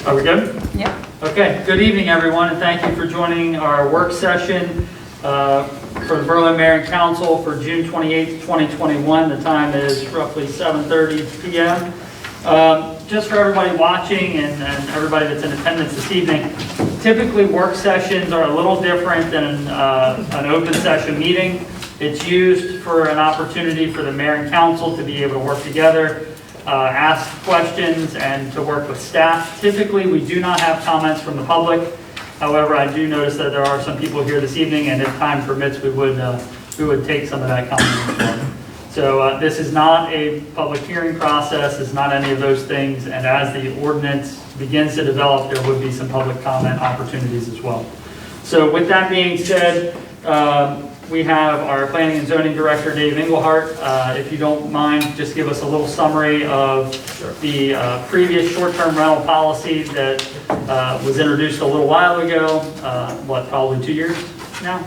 Are we good? Yep. Okay, good evening, everyone, and thank you for joining our work session for the Berlin Mayor and Council for June 28th, 2021. The time is roughly 7:30 p.m. Just for everybody watching and everybody that's in attendance this evening, typically work sessions are a little different than an open session meeting. It's used for an opportunity for the Mayor and Council to be able to work together, ask questions, and to work with staff. Typically, we do not have comments from the public. However, I do notice that there are some people here this evening, and if time permits, we would take some of that comment as well. So this is not a public hearing process, it's not any of those things, and as the ordinance begins to develop, there would be some public comment opportunities as well. So with that being said, we have our Planning and Zoning Director, Dave Engelhardt. If you don't mind, just give us a little summary of the previous short-term rental policy that was introduced a little while ago, probably 2 years now?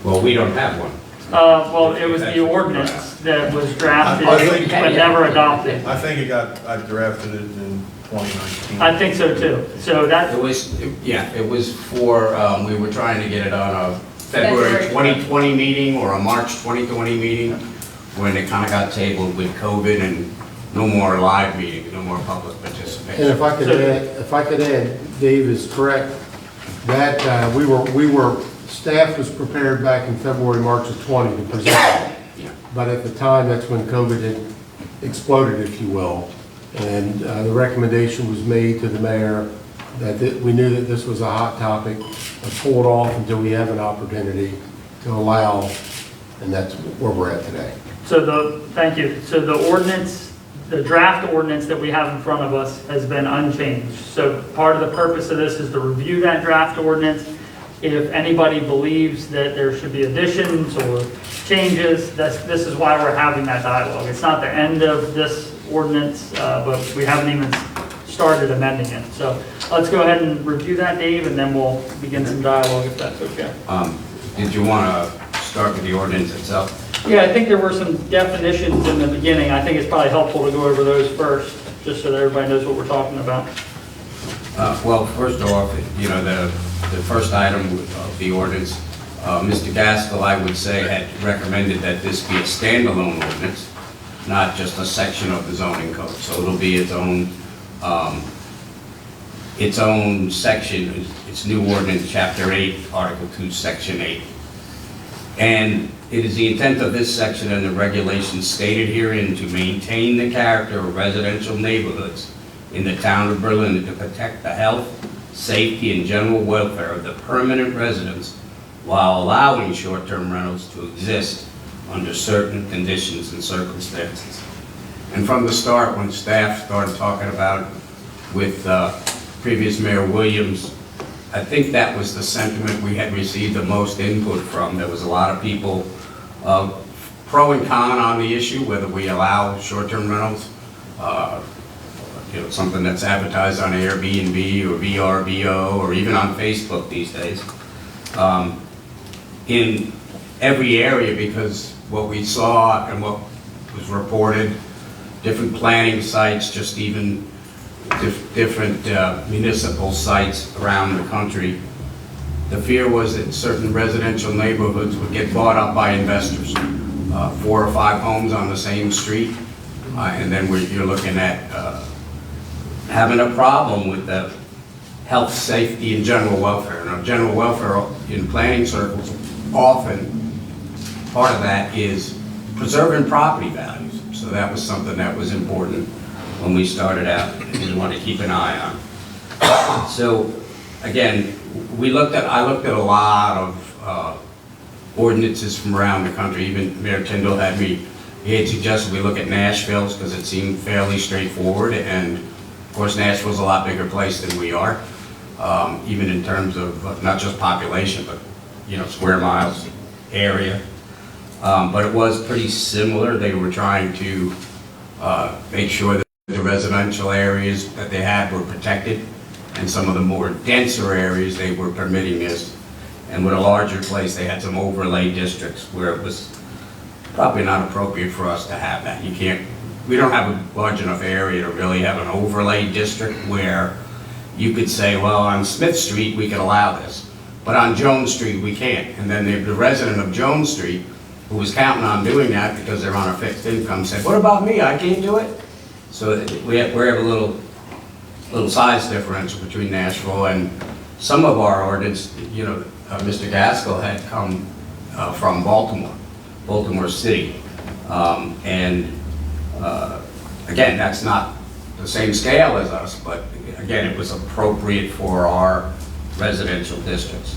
Well, we don't have one. Well, it was the ordinance that was drafted but never adopted. I think I drafted it in 2019. I think so too. So that, It was for, we were trying to get it on a February 2020 meeting or a March 2020 meeting, when it kind of got tabled with COVID and no more live meetings, no more public participation. And if I could add, Dave is correct, that staff was prepared back in February, March of 20 to present it. Yeah. But at the time, that's when COVID had exploded, if you will. And the recommendation was made to the mayor that we knew that this was a hot topic, pull it off until we have an opportunity to allow, and that's where we're at today. thank you. So the ordinance, the draft ordinance that we have in front of us has been unchanged. So part of the purpose of this is to review that draft ordinance. If anybody believes that there should be additions or changes, this is why we're having that dialogue. It's not the end of this ordinance, but we haven't even started amending it. So let's go ahead and review that, Dave, and then we'll begin some dialogue if that's okay. Did you want to start with the ordinance itself? Yeah, I think there were some definitions in the beginning. I think it's probably helpful to go over those first, just so that everybody knows what we're talking about. Well, first off, the first item of the ordinance, Mr. Gaskell, I would say, had recommended that this be a standalone ordinance, not just a section of the zoning code. So it'll be its own section, its new ordinance, Chapter 8, Article 2, Section 8. And it is the intent of this section and the regulations stated herein to maintain the character of residential neighborhoods in the town of Berlin to protect the health, safety, and general welfare of the permanent residents while allowing short-term rentals to exist under certain conditions and circumstances. And from the start, when staff started talking about it with previous Mayor Williams, I think that was the sentiment we had received the most input from. There was a lot of people pro and con on the issue, whether we allow short-term rentals, something that's advertised on Airbnb or VRBO or even on Facebook these days, in every area, because what we saw and what was reported, different planning sites, just even different municipal sites around the country, the fear was that certain residential neighborhoods would get bought up by investors, 4 or 5 homes on the same street, and then you're looking at having a problem with the health, safety, and general welfare. Now, general welfare in planning circles, often part of that is preserving property values. So that was something that was important when we started out and we want to keep an eye on. So again, I looked at a lot of ordinances from around the country. Even Mayor Tyndall had suggested we look at Nashville's because it seemed fairly straightforward, and of course Nashville's a lot bigger place than we are, even in terms of not just population but square miles area. But it was pretty similar. They were trying to make sure that the residential areas that they had were protected, and some of the more denser areas they were permitting this. And with a larger place, they had some overlay districts where it was probably not appropriate for us to have that. We don't have a large enough area to really have an overlay district where you could say, well, on Smith Street, we could allow this, but on Jones Street, we can't. And then the resident of Jones Street, who was counting on doing that because they're on a fixed income, said, what about me, I can't do it? So we have a little size differential between Nashville and some of our ordinance. You know, Mr. Gaskell had come from Baltimore City. Again, that's not the same scale as us, but again, it was appropriate for our residential districts.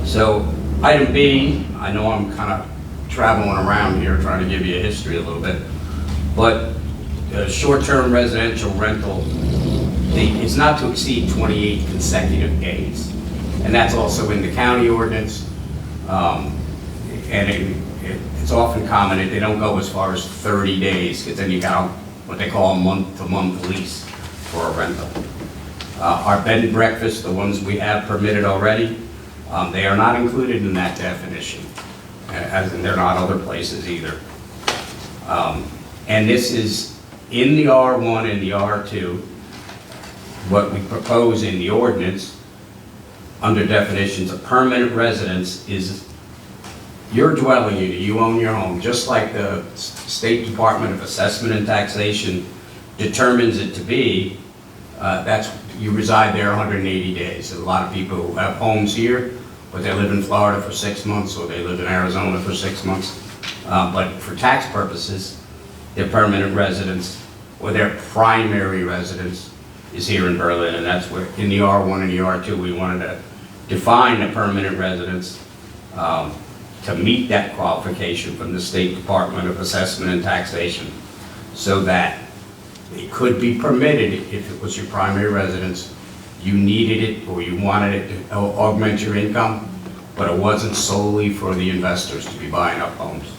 So item B, I know I'm kind of traveling around here trying to give you a history a little bit, but short-term residential rental, it's not to exceed 28 consecutive days. And that's also in the county ordinance. And it's often commented they don't go as far as 30 days, because then you got what they call a month-to-month lease for a rental. Our bed and breakfast, the ones we have permitted already, they are not included in that definition, as in they're not other places either. And this is in the R1 and the R2. What we propose in the ordinance, under definitions, a permanent residence is your dwelling unit, you own your home, just like the State Department of Assessment and Taxation determines it to be. That's, you reside there 180 days. There's a lot of people who have homes here, but they live in Florida for 6 months, or they live in Arizona for 6 months. But for tax purposes, their permanent residence, or their primary residence, is here in Berlin, and that's where, in the R1 and the R2, we wanted to define a permanent residence to meet that qualification from the State Department of Assessment and Taxation, so that it could be permitted if it was your primary residence, you needed it or you wanted it to augment your income, but it wasn't solely for the investors to be buying up homes.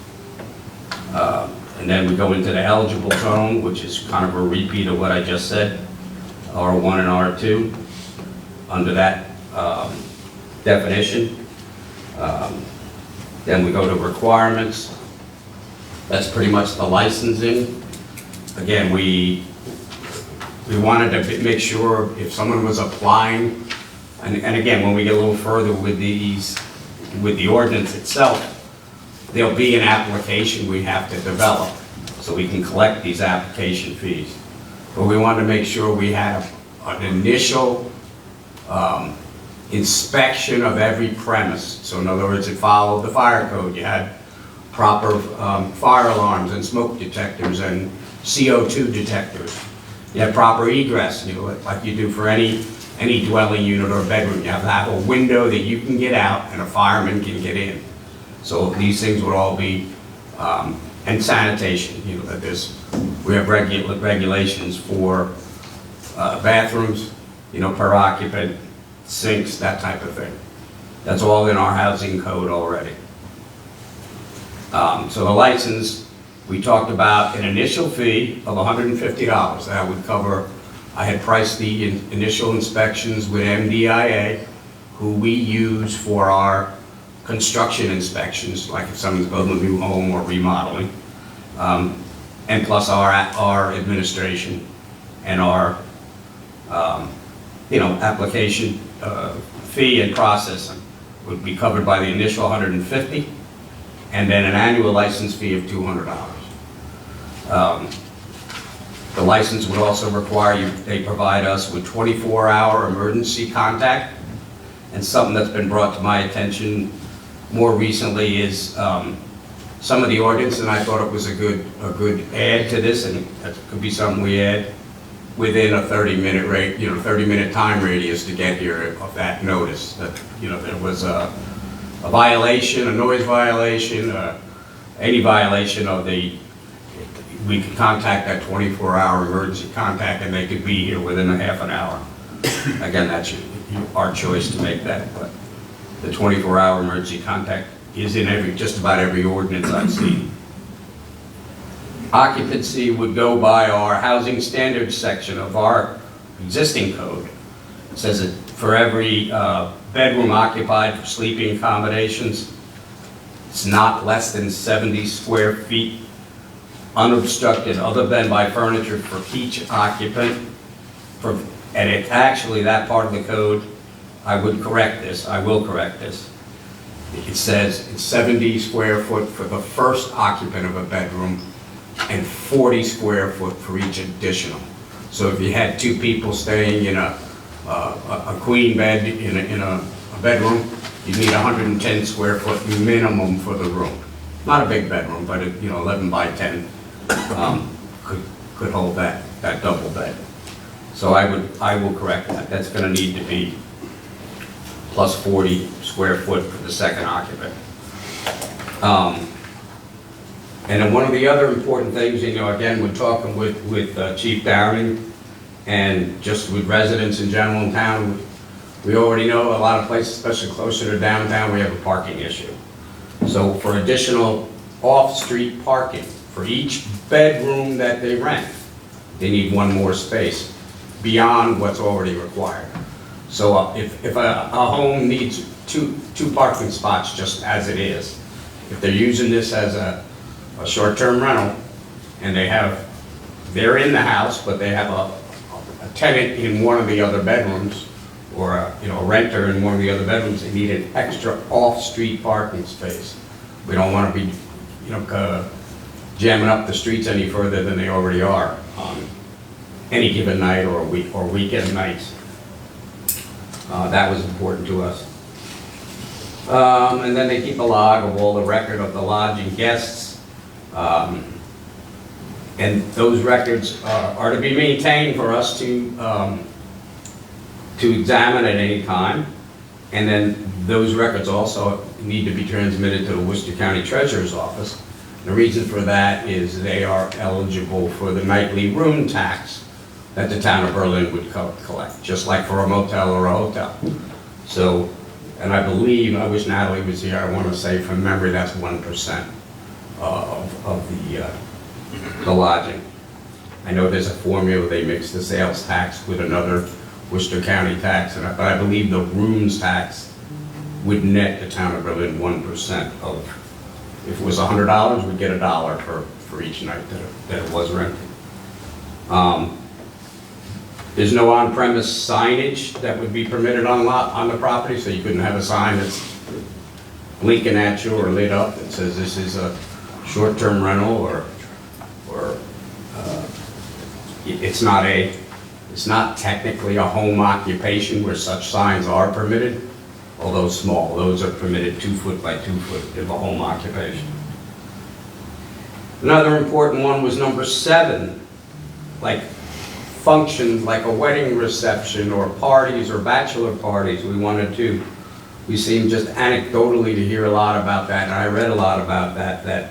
And then we go into the eligible zone, which is kind of a repeat of what I just said, R1 and R2, under that definition. Then we go to requirements. That's pretty much the licensing. Again, we wanted to make sure if someone was applying, and again, when we get a little further with the ordinance itself, there'll be an application we have to develop so we can collect these application fees. But we wanted to make sure we had an initial inspection of every premise. So in other words, it followed the fire code. You had proper fire alarms and smoke detectors and CO2 detectors. You had proper egress, like you do for any dwelling unit or bedroom. You have to have a window that you can get out and a fireman can get in. So these things would all be, and sanitation, that we have regulations for bathrooms, per occupant, sinks, that type of thing. That's all in our housing code already. So the license, we talked about an initial fee of $150. That would cover, I had priced the initial inspections with MDIA, who we use for our construction inspections, like if someone's building a new home or remodeling, and plus our administration and our application fee and processing would be covered by the initial $150, and then an annual license fee of $200. The license would also require they provide us with 24-hour emergency contact, and something that's been brought to my attention more recently is some of the ordinance, and I thought it was a good add to this, and that could be something we add within a 30-minute time radius to get here of that notice that there was a violation, a noise violation, any violation of we could contact that 24-hour emergency contact, and they could be here within a half an hour. Again, that's our choice to make that, but the 24-hour emergency contact is in just about every ordinance I've seen. Occupancy would go by our housing standards section of our existing code. It says that for every bedroom occupied for sleeping accommodations, it's not less than 70 square feet unobstructed other than by furniture for each occupant, And it's actually that part of the code, I will correct this. It says it's 70 square foot for the first occupant of a bedroom and 40 square foot for each additional. So if you had two people staying in a queen bed in a bedroom, you need 110 square foot minimum for the room. Not a big bedroom, but 11 by 10 could hold that double bed. So I will correct that. That's going to need to be plus 40 square foot for the second occupant. And then one of the other important things, again, we're talking with Chief Downing and just with residents in general in town, we already know a lot of places, especially closer to downtown, we have a parking issue. So for additional off-street parking, for each bedroom that they rent, they need one more space beyond what's already required. So if a home needs two parking spots just as it is, if they're using this as a short-term rental and they're in the house, but they have a tenant in one of the other bedrooms or a renter in one of the other bedrooms, they need an extra off-street parking space. We don't want to be jamming up the streets any further than they already are on any given night or weekend nights. That was important to us. And then they keep a log of all the record of the lodging guests. And those records are to be maintained for us to examine at any time. And then those records also need to be transmitted to the Worcester County Treasurer's Office. The reason for that is they are eligible for the nightly room tax that the town of Berlin would collect, just like for a motel or a hotel. So, and I believe, I wish Natalie was here, I want to say from memory that's 1% of the lodging. I know there's a formula, they mix the sales tax with another Worcester County tax, but I believe the rooms tax would net the town of Berlin 1% of, if it was $100, we'd get $1 for each night that it was rented. There's no on-premise signage that would be permitted on the property, so you couldn't have a sign that's blinking at you or lit up that says this is a short-term rental or it's not technically a home occupation where such signs are permitted, although small. Those are permitted 2 foot by 2 foot of a home occupation. Another important one was number 7, like functions like a wedding reception or parties or bachelor parties. We seem just anecdotally to hear a lot about that, and I read a lot about that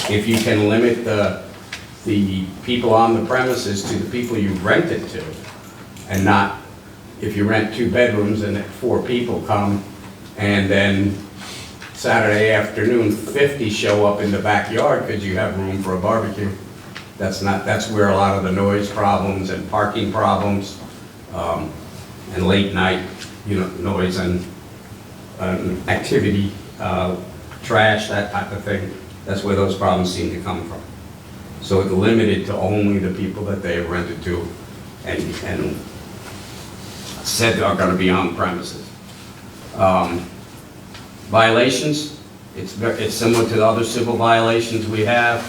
if you can limit the people on the premises to the people you rent it to, and not if you rent 2 bedrooms and 4 people come, and then Saturday afternoon 50 show up in the backyard because you have room for a barbecue. That's where a lot of the noise problems and parking problems and late night noise and activity, trash, that type of thing. That's where those problems seem to come from. So it's limited to only the people that they have rented to and said are going to be on premises. Violations, it's similar to the other civil violations we have.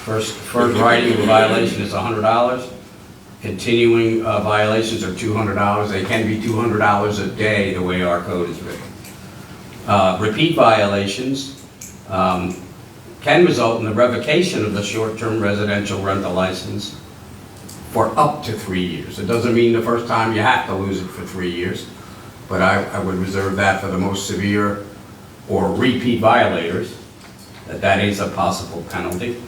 First writing of a violation is $100. Continuing violations are $200. They can be $200 a day the way our code is written. Repeat violations can result in the revocation of the short-term residential rental license for up to 3 years. It doesn't mean the first time you have to lose it for 3 years, but I would reserve that for the most severe or repeat violators, that is a possible penalty.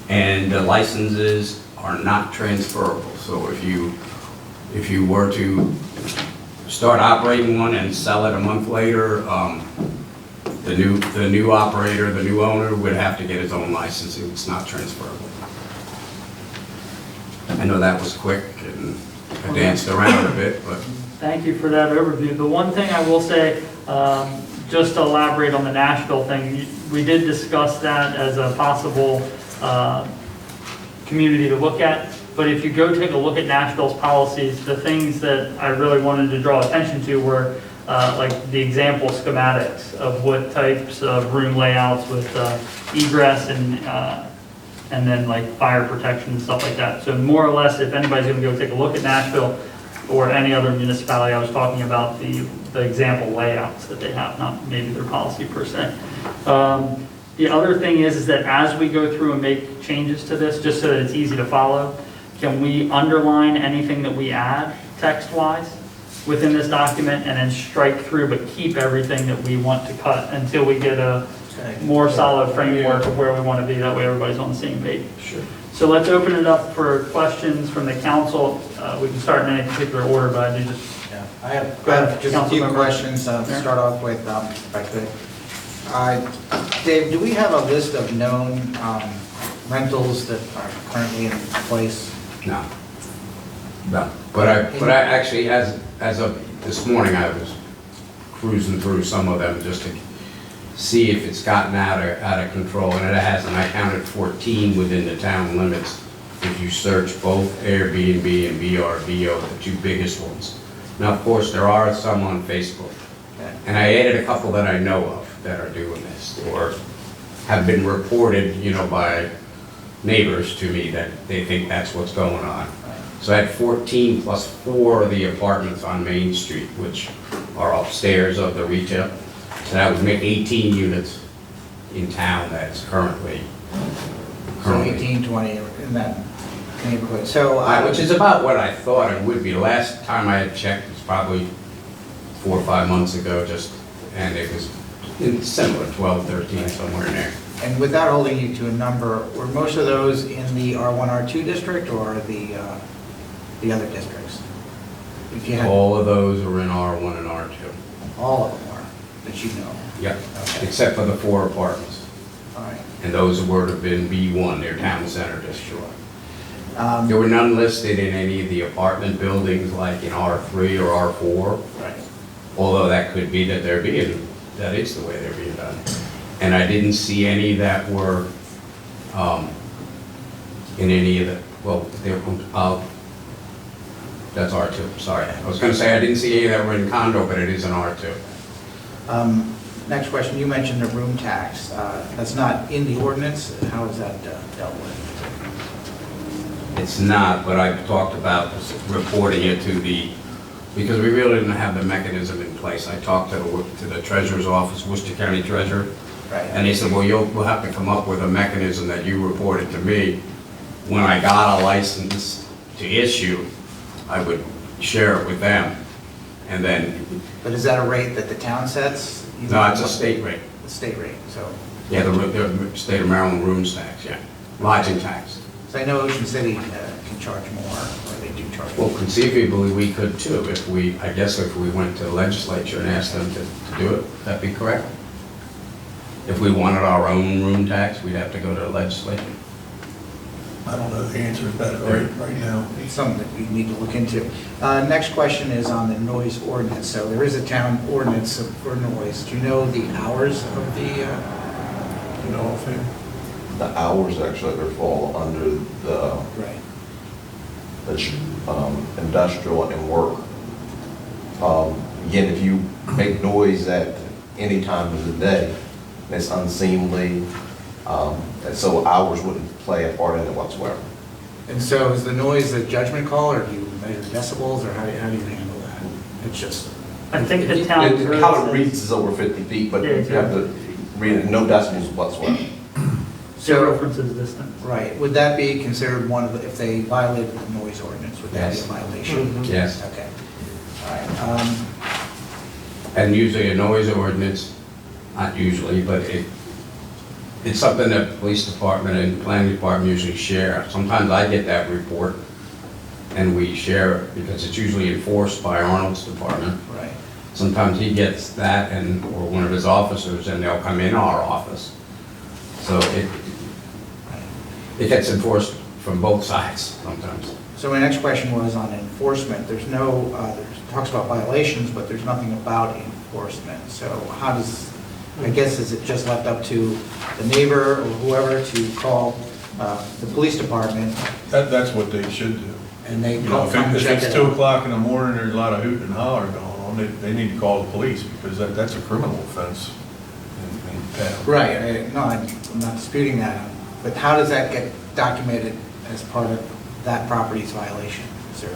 And the licenses are not transferable. So if you were to start operating one and sell it a month later, the new operator, the new owner would have to get his own license. It's not transferable. I know that was quick and I danced around a bit, but. Thank you for that overview. The one thing I will say, just to elaborate on the Nashville thing, we did discuss that as a possible community to look at. But if you go take a look at Nashville's policies, the things that I really wanted to draw attention to were like the example schematics of what types of room layouts with egress and then like fire protection and stuff like that. So more or less, if anybody's gonna go take a look at Nashville or any other municipality, I was talking about the example layouts that they have, not maybe their policy per se. The other thing is that as we go through and make changes to this, just so that it's easy to follow, can we underline anything that we add text-wise within this document and then strike through, but keep everything that we want to cut until we get a more solid framework of where we want to be? That way everybody's on the same page. Sure. So let's open it up for questions from the council. We can start in any particular order, but I do just, Yeah, I have Go ahead, just a few Councilmember. questions to start off with, if I could. Dave, do we have a list of known rentals that are currently in place? No. No, but I actually, as of this morning, I was cruising through some of them just to see if it's gotten out of control, and it hasn't. I counted 14 within the town limits. If you search both Airbnb and VRBO, the two biggest ones. Now, of course, there are some on Facebook, Okay. and I added a couple that I know of that are doing this, or have been reported, by neighbors to me that they think that's what's going on. So I had 14 plus 4 of the apartments on Main Street, which are upstairs of the retail. So that would make 18 units in town that's currently. So 18, 20 in that neighborhood. So, Which is about what I thought it would be. Last time I had checked was probably 4 or 5 months ago, and it was similar, 12, 13, somewhere in there. and without holding you to a number, were most of those in the R1, R2 district or the other districts? If you had, All of those are in R1 and R2. all of them are, that you know. Yep, Okay. except for the 4 apartments. All right. And those would have been B1, their town center district. Um, There were none listed in any of the apartment buildings like in R3 or R4, Right. although that could be that that is the way they're being done. And I didn't see any that were in any of the, that's R2, sorry. I was gonna say I didn't see any that were in condo, but it is an R2. Next question, you mentioned the room tax. That's not in the ordinance. How is that dealt with? It's not, but I've talked about reporting it because we really didn't have the mechanism in place. I talked to the treasurer's office, Worcester County Treasurer, Right. and they said, well, we'll have to come up with a mechanism that you reported to me. When I got a license to issue, I would share it with them, and then, But is that a rate that the town sets? no, it's a state rate. The state rate, so. Yeah, the state of Maryland rooms tax, yeah, lodging tax. So I know Ocean City can charge more, or they do charge Well, more. conceivably, we could too, if we went to the legislature and asked them to do it, that'd be correct? If we wanted our own room tax, we'd have to go to the legislature. I don't know the answer to that right now. It's something that we need to look into. Next question is on the noise ordinance. So there is a town ordinance for noise. Do you know the hours of the, You know, offhand? The hours actually would fall under the right? industrial and work. Again, if you make noise at any time of the day, it's unseemly, and so hours wouldn't play a part in it whatsoever. And so is the noise a judgment call, or do you measure decibels, or how do you handle that? It's just, I think the town. How it code reads says is over 50 feet, but Yeah, you have to read it, no decibels whatsoever. Zero so, references distance. right, would that be considered one of the, if they violated the noise ordinance, would that be a Yes. violation? Yes. Okay. All right. And usually a noise ordinance, not usually, but it's something that the police department and planning department usually share. Sometimes I get that report and we share it because it's usually enforced by Arnold's department. Right. Sometimes he gets that or one of his officers and they'll come in our office. So it gets enforced from both sides sometimes. So my next question was on enforcement. There's no, talks about violations, but there's nothing about enforcement. So how does, I guess, is it just left up to the neighbor or whoever to call the police department, That's what they should do. and they You know, come if check it's it 2 out. o'clock in the morning, there's a lot of hooting and hollering going on, they need to call the police, because that's a criminal offense in town. Right, no, I'm not disputing that, but how does that get documented as part of that property's violation, sir?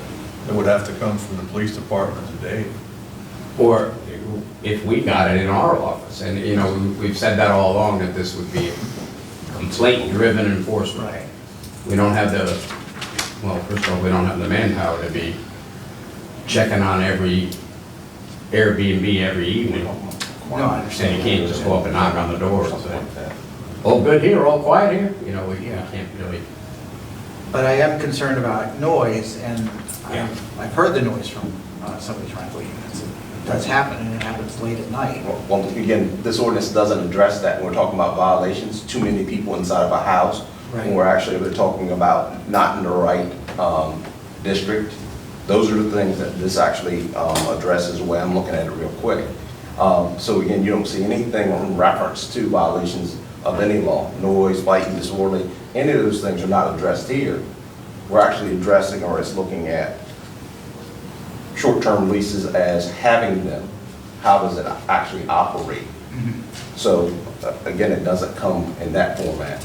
It would have to come from the police department today. Or if we got it in our office, and, you know, we've said that all along, that this would be complaint-driven enforcement. Right. We don't have the, well, first of all, we don't have the manpower to be checking on every Airbnb every evening. No, I understand. And you can't just go up and knock on the door and say, all good here, all quiet here, you know, we can't really. But I am concerned about noise, and Yeah. I've heard the noise from some of these rental units. It does happen, and it happens late at night. Well, again, this ordinance doesn't address that. When we're talking about violations, too many people inside of a house. Right. When we're talking about not in the right district. Those are the things that this actually addresses, the way I'm looking at it real quick. So again, you don't see anything in reference to violations of any law, noise, fighting, disorderly, any of those things are not addressed here. We're actually addressing, or it's looking at short-term leases as having them. How does it actually operate? So again, it doesn't come in that format.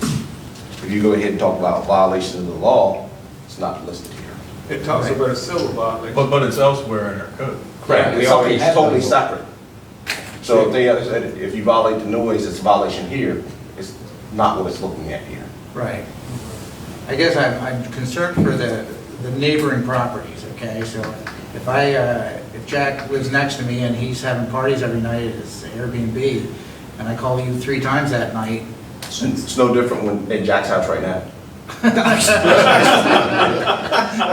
If you go ahead and talk about violations of the law, it's not listed here. It talks about a civil violation. But it's elsewhere in our code. Yeah, we already It's have totally those. separate. So if they, if you violate the noise, it's a violation here. It's not what it's looking at here. Right. I guess I'm concerned for the neighboring properties, okay? So if Jack lives next to me and he's having parties every night at his Airbnb, and I call you 3 times that night, It's no different when at Jack's house right now.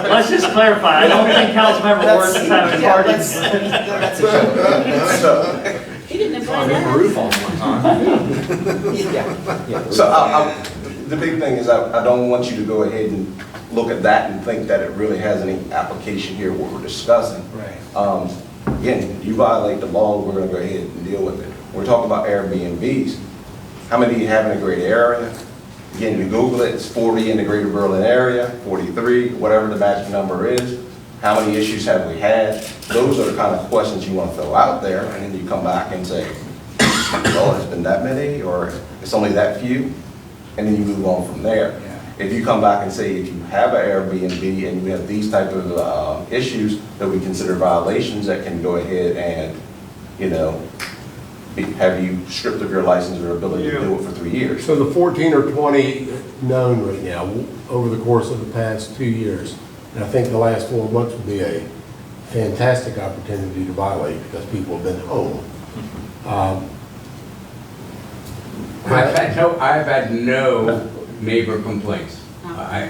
Let's just clarify, I don't think Councilmember Ward is having parties. that's a joke. So, He didn't invite us. so the big thing is I don't want you to go ahead and look at that and think that it really has any application here, what we're discussing. Right. Again, you violate the law, we're gonna go ahead and deal with it. We're talking about Airbnbs. How many do you have in a greater area? Again, you Google it, it's 40 in the greater Berlin area, 43, whatever the magic number is. How many issues have we had? Those are the kind of questions you want to throw out there, and then you come back and say, well, it's been that many, or it's only that few, and then you move on from there. Yeah. If you come back and say, if you have an Airbnb and you have these type of issues that we consider violations, that can go ahead and, you know, have you stripped of your license or ability to do it for 3 years. So the 14 or 20 known right now, over the course of the past 2 years, and I think the last 4 months would be a fantastic opportunity to violate because people have been home. I've had no neighbor complaints. I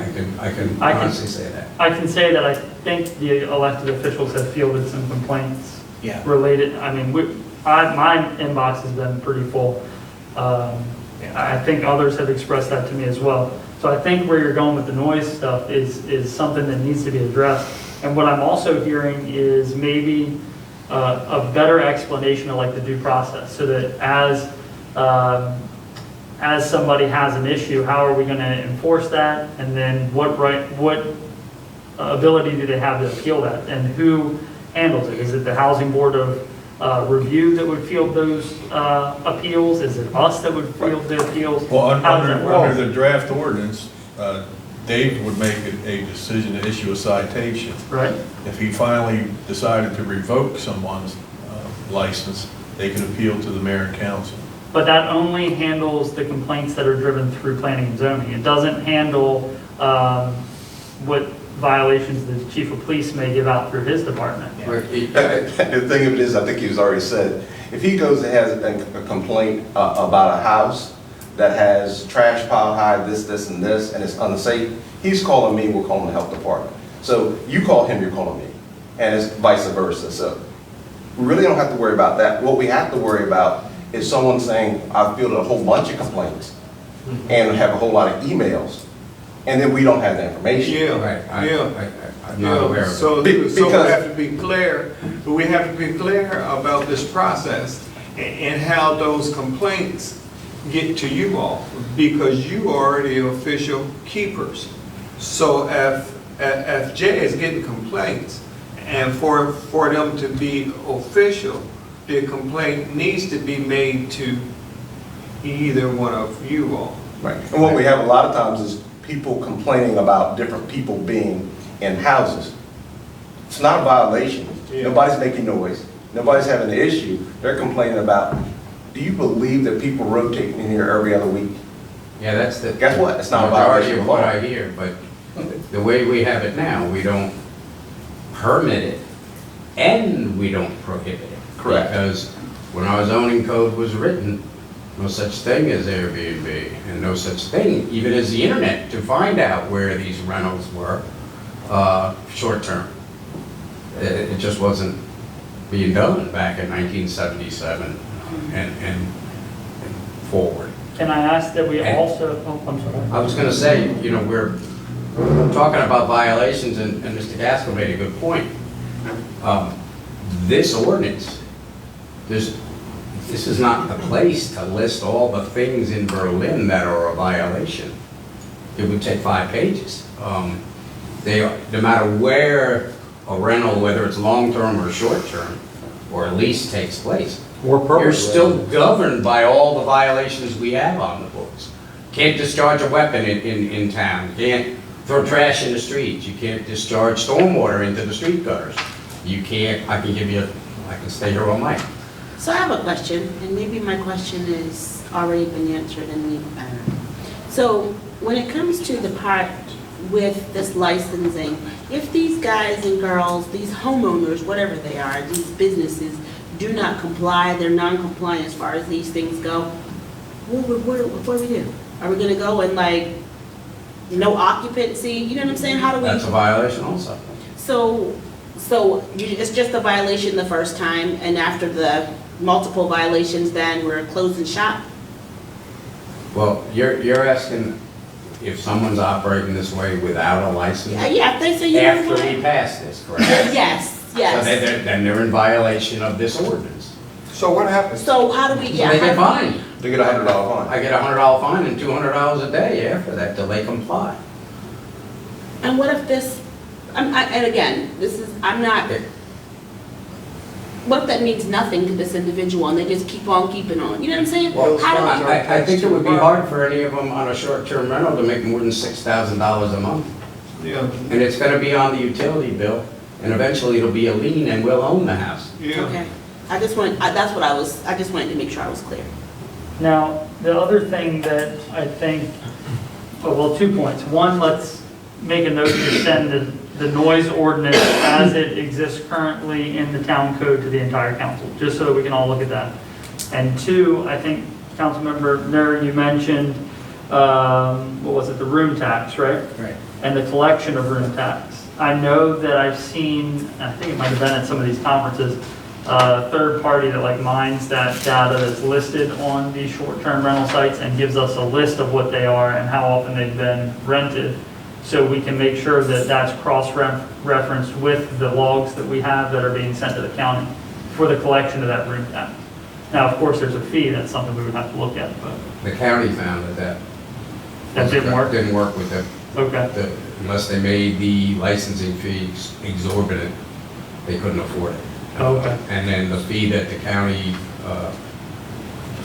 can honestly say that. I can say that I think the elected officials have fielded some complaints Yeah. related, I mean, my inbox has been pretty full. I think others have expressed that to me as well. So I think where you're going with the noise stuff is something that needs to be addressed. And what I'm also hearing is maybe a better explanation of like the due process, so that as somebody has an issue, how are we going to enforce that? And then what ability do they have to appeal that? And who handles it? Is it the Housing Board of Review that would field those appeals? Is it us that would field the appeals? Well, How does that work? under the draft ordinance, Dave would make a decision to issue a citation. Right? If he finally decided to revoke someone's license, they can appeal to the mayor and council. But that only handles the complaints that are driven through planning and zoning. It doesn't handle what violations the chief of police may give out through his department. The thing of it is, I think he was already said, if he goes and has a complaint about a house that has trash piled high, this, and this, and it's unsafe, he's calling me, we're calling the health department. So you call him, you're calling me, and it's vice versa. So we really don't have to worry about that. What we have to worry about is someone saying, I've fielded a whole bunch of complaints and have a whole lot of emails, and then we don't have the information. Right, Yeah. I'm not aware of it. So we Because- have to be clear, we have to be clear about this process and how those complaints get to you all, because you are the official keepers. So if Jay is getting complaints, and for them to be official, the complaint needs to be made to either one of you all. Right. And what we have a lot of times is people complaining about different people being in houses. It's not a violation. Yeah. Nobody's making noise. Nobody's having an issue. They're complaining about, do you believe that people rotate in here every other week? Yeah, that's the. Guess what? It's not a majority violation of of what law. I hear, but the way we have it now, we don't permit it and we don't prohibit it. Correct. Because when our zoning code was written, no such thing as Airbnb and no such thing even as the internet to find out where these rentals were, short-term. It just wasn't being done back in 1977 and forward. Can I ask that we And- also, oh, I'm sorry. I was gonna say, you know, we're talking about violations, and Mr. Gaskell made a good point. This ordinance, this is not the place to list all the things in Berlin that are a violation. It would take 5 pages. No matter where a rental, whether it's long-term or short-term, or a lease takes place, More appropriate. you're still governed by all the violations we have on the books. Can't discharge a weapon in town, you can't throw trash in the streets, you can't discharge stormwater into the street gutters. You can't, I can stay here all night. So I have a question, and maybe my question is already been answered and we, I don't know. So when it comes to the part with this licensing, if these guys and girls, these homeowners, whatever they are, these businesses, do not comply, they're non-compliant as far as these things go, what do we do? Are we gonna go and like, no occupancy, you know what I'm saying? How do we? That's a violation also. It's just a violation the first time, and after the multiple violations, then we're closing shop? Well, you're asking if someone's operating this way without a license? Yeah, if they say you know After we what? pass this, correct? Yes, So yes. then they're in violation of this ordinance. So what happens? So how do we, So yeah. they get how do we- fined. They get a $100 fine. I get a $100 fine and $200 a day after that till they comply. And what if this, and again, I'm not, what if that means nothing to this individual and they just keep on keeping on? You know what I'm saying? Well, How do we? I think it would be hard for any of them on a short-term rental to make more than $6,000 a month. Yeah, And it's gonna be on the utility bill, and eventually it'll be a lien and we'll own the house. yeah. Okay, I just wanted to make sure I was clear. Now, the other thing that I think, well, 2 points. One, let's make a note to send the noise ordinance as it exists currently in the town code to the entire council, just so that we can all look at that. And 2, I think, Councilmember Nur, you mentioned, what was it, the room tax, right? Right. And the collection of room tax. I know that I've seen, I think it might have been at some of these conferences, third party that like mines that data that's listed on these short-term rental sites and gives us a list of what they are and how often they've been rented. So we can make sure that that's cross-referenced with the logs that we have that are being sent to the county for the collection of that room tax. Now, of course, there's a fee, that's something we would have to look at, but The county found that that didn't work. Didn't work with them. Okay, Unless they made the licensing fees exorbitant, they couldn't afford it. okay, And then the fee that the county,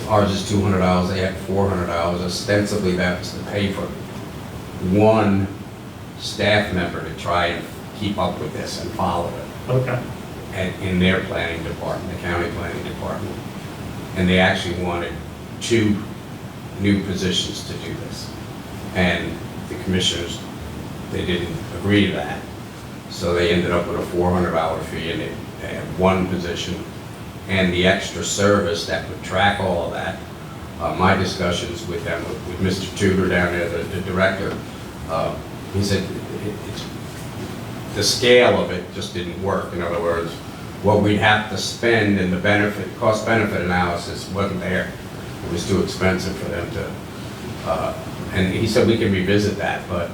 ours is $200, they had $400. Ostensibly, that's to pay for one staff member to try and keep up with this and follow it. okay, And in their planning department, the county planning department. And they actually wanted 2 new positions to do this. And the commissioners, they didn't agree to that. So they ended up with a $400 fee, and they had 1 position. And the extra service that would track all of that, my discussions with them, with Mr. Tudor down there, the director, he said the scale of it just didn't work. In other words, what we'd have to spend and the cost-benefit analysis wasn't there. It was too expensive for them to, and he said we can revisit that, but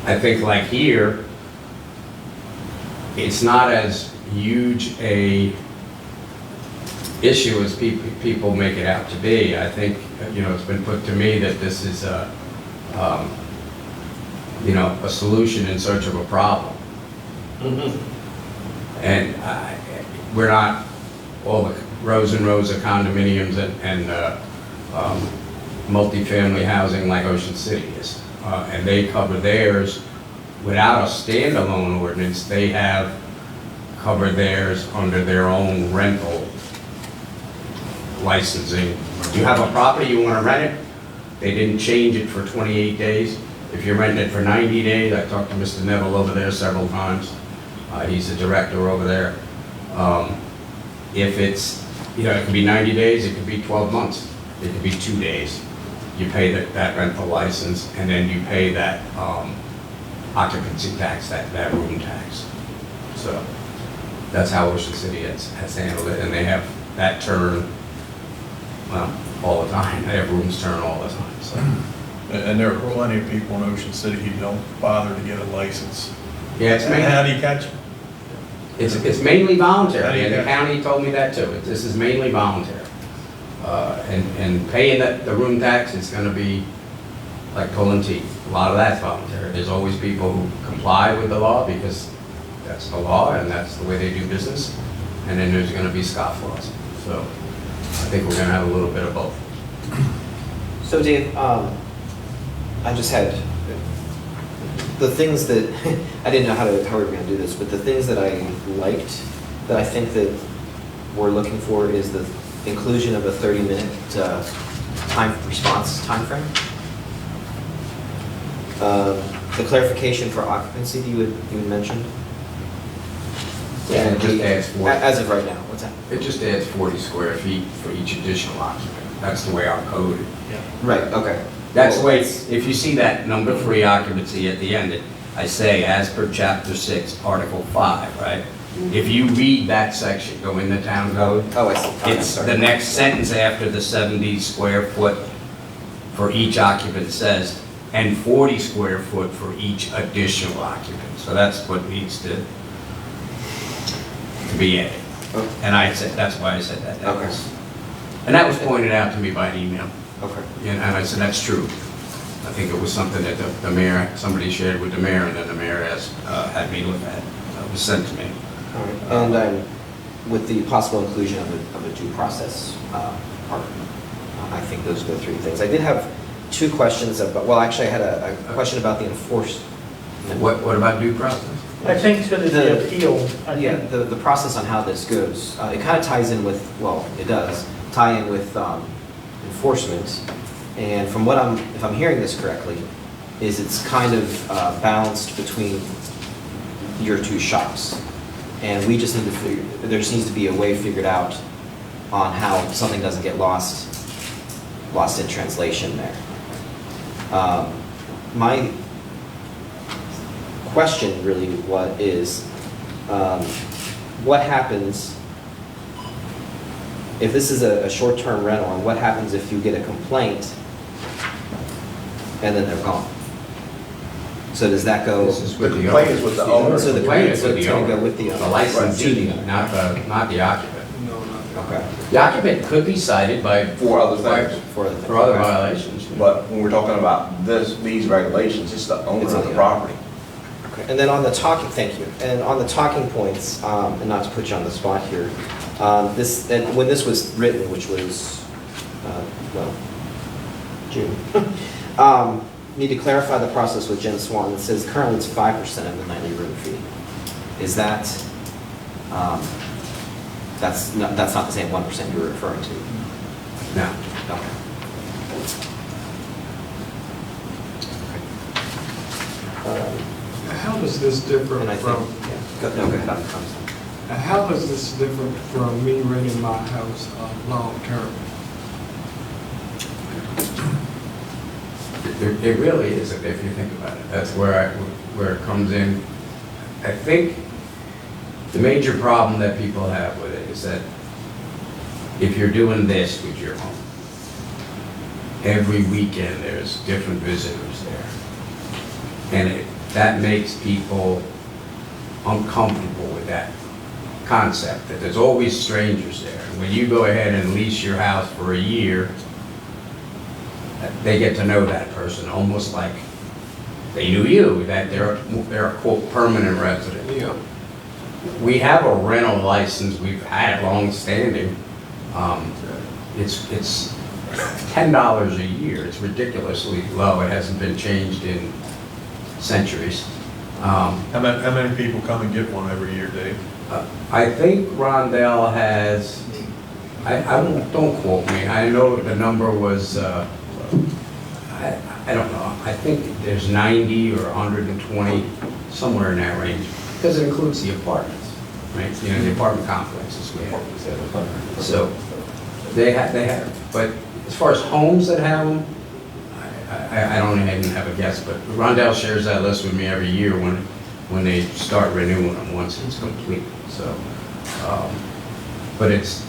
I think like here, it's not as huge a issue as people make it out to be. I think, it's been put to me that this is a solution in search of a problem. And we're not all the rows and rows of condominiums and multifamily housing like Ocean City is. And they cover theirs without a standalone ordinance. They have covered theirs under their own rental licensing. You have a property, you want to rent it, they didn't change it for 28 days. If you're renting it for 90 days, I talked to Mr. Neville over there several times. He's the director over there. If it's, it could be 90 days, it could be 12 months, it could be 2 days. You pay that rental license, and then you pay that occupancy tax, that room tax. So that's how Ocean City has handled it, and they have that turn, well, all the time. They have rooms turn all the time, so. And there are plenty of people in Ocean City who don't bother to get a license. Yeah, it's And mainly, how do you catch them? it's mainly voluntary, and the county told me that too. This is mainly voluntary. And paying the room tax is gonna be like pulling teeth. A lot of that's voluntary. There's always people who comply with the law because that's the law and that's the way they do business. And then there's gonna be scofflaws. So I think we're gonna have a little bit of both. So Dave, I just had the things that I didn't know how we were going to do this, but the things that I liked, that I think that we're looking for, is the inclusion of a 30-minute response time frame. The clarification for occupancy that you had mentioned. Yeah, it just adds 40. As of right now, what's that? It just adds 40 square feet for each additional occupant. That's the way our code is. Right. Okay. That's the way, if you see that number 3 occupancy at the end, I say as per chapter 6, article 5, right? If you read that section, go in the town code. Oh, I see. Okay, It's sorry. the next sentence after the 70 square foot for each occupant says, and 40 square foot for each additional occupant. So that's what needs to be added. Okay. And I said, that's why I said that. That Okay. was- And that was pointed out to me by an email. Okay. And I said, that's true. I think it was something that the mayor, somebody shared with the mayor, and then the mayor had me look at. It was sent to me. All right. And with the possible inclusion of a due process part, I think those are the 3 things. I did have 2 questions about, well, actually, I had a question about the enforcement. What about due process? I think to the appeal, I Yeah, think, the process on how this goes, it kind of ties in with, well, it does, tie in with enforcement. And from what if I'm hearing this correctly, is it's kind of balanced between your 2 shops. And we just need to there just needs to be a way figured out on how something doesn't get lost in translation there. My question really what happens if this is a short-term rental, and what happens if you get a complaint and then they're gone? So does that go? This is The with complaint is with the owner. So the complaint is complaint with is the going to owner. go with the owner. The licensee, To the owner. not the occupant. No, not Okay. The occupant could be cited For other things. For the for other violations. But when we're talking about these regulations, it's the owner It's of on the the property. Okay. And then on the talking, thank you. And on the talking points, and not to put you on the spot here, and when this was written, which was, June, need to clarify the process with Jen Swan. It says currently it's 5% of the nightly room fee. Is that, that's not the same 1% you were referring to? No. Okay. How does this differ And I think, yeah, go ahead, I'm sorry. how is this different from me renting my house long-term? It really isn't, if you think about it. That's where it comes in. I think the major problem that people have with it is that if you're doing this with your home, every weekend there's different visitors there. And that makes people uncomfortable with that concept, that there's always strangers there. And when you go ahead and lease your house for a year, they get to know that person almost like they knew you, that they're a quote permanent resident. Yeah. We have a rental license we've had long-standing. It's $10 a year. It's ridiculously low. It hasn't been changed in centuries. How many people come and get one every year, Dave? I think Rondell has, don't quote me, I know the number was, I don't know, I think there's 90 or 120, somewhere in that range, because it includes the apartments, right? You know, the apartment complexes we have. So they have, but as far as homes that have them, I don't even have a guess, but Rondell shares that list with me every year when they start renewing them once it's complete. So, but it's,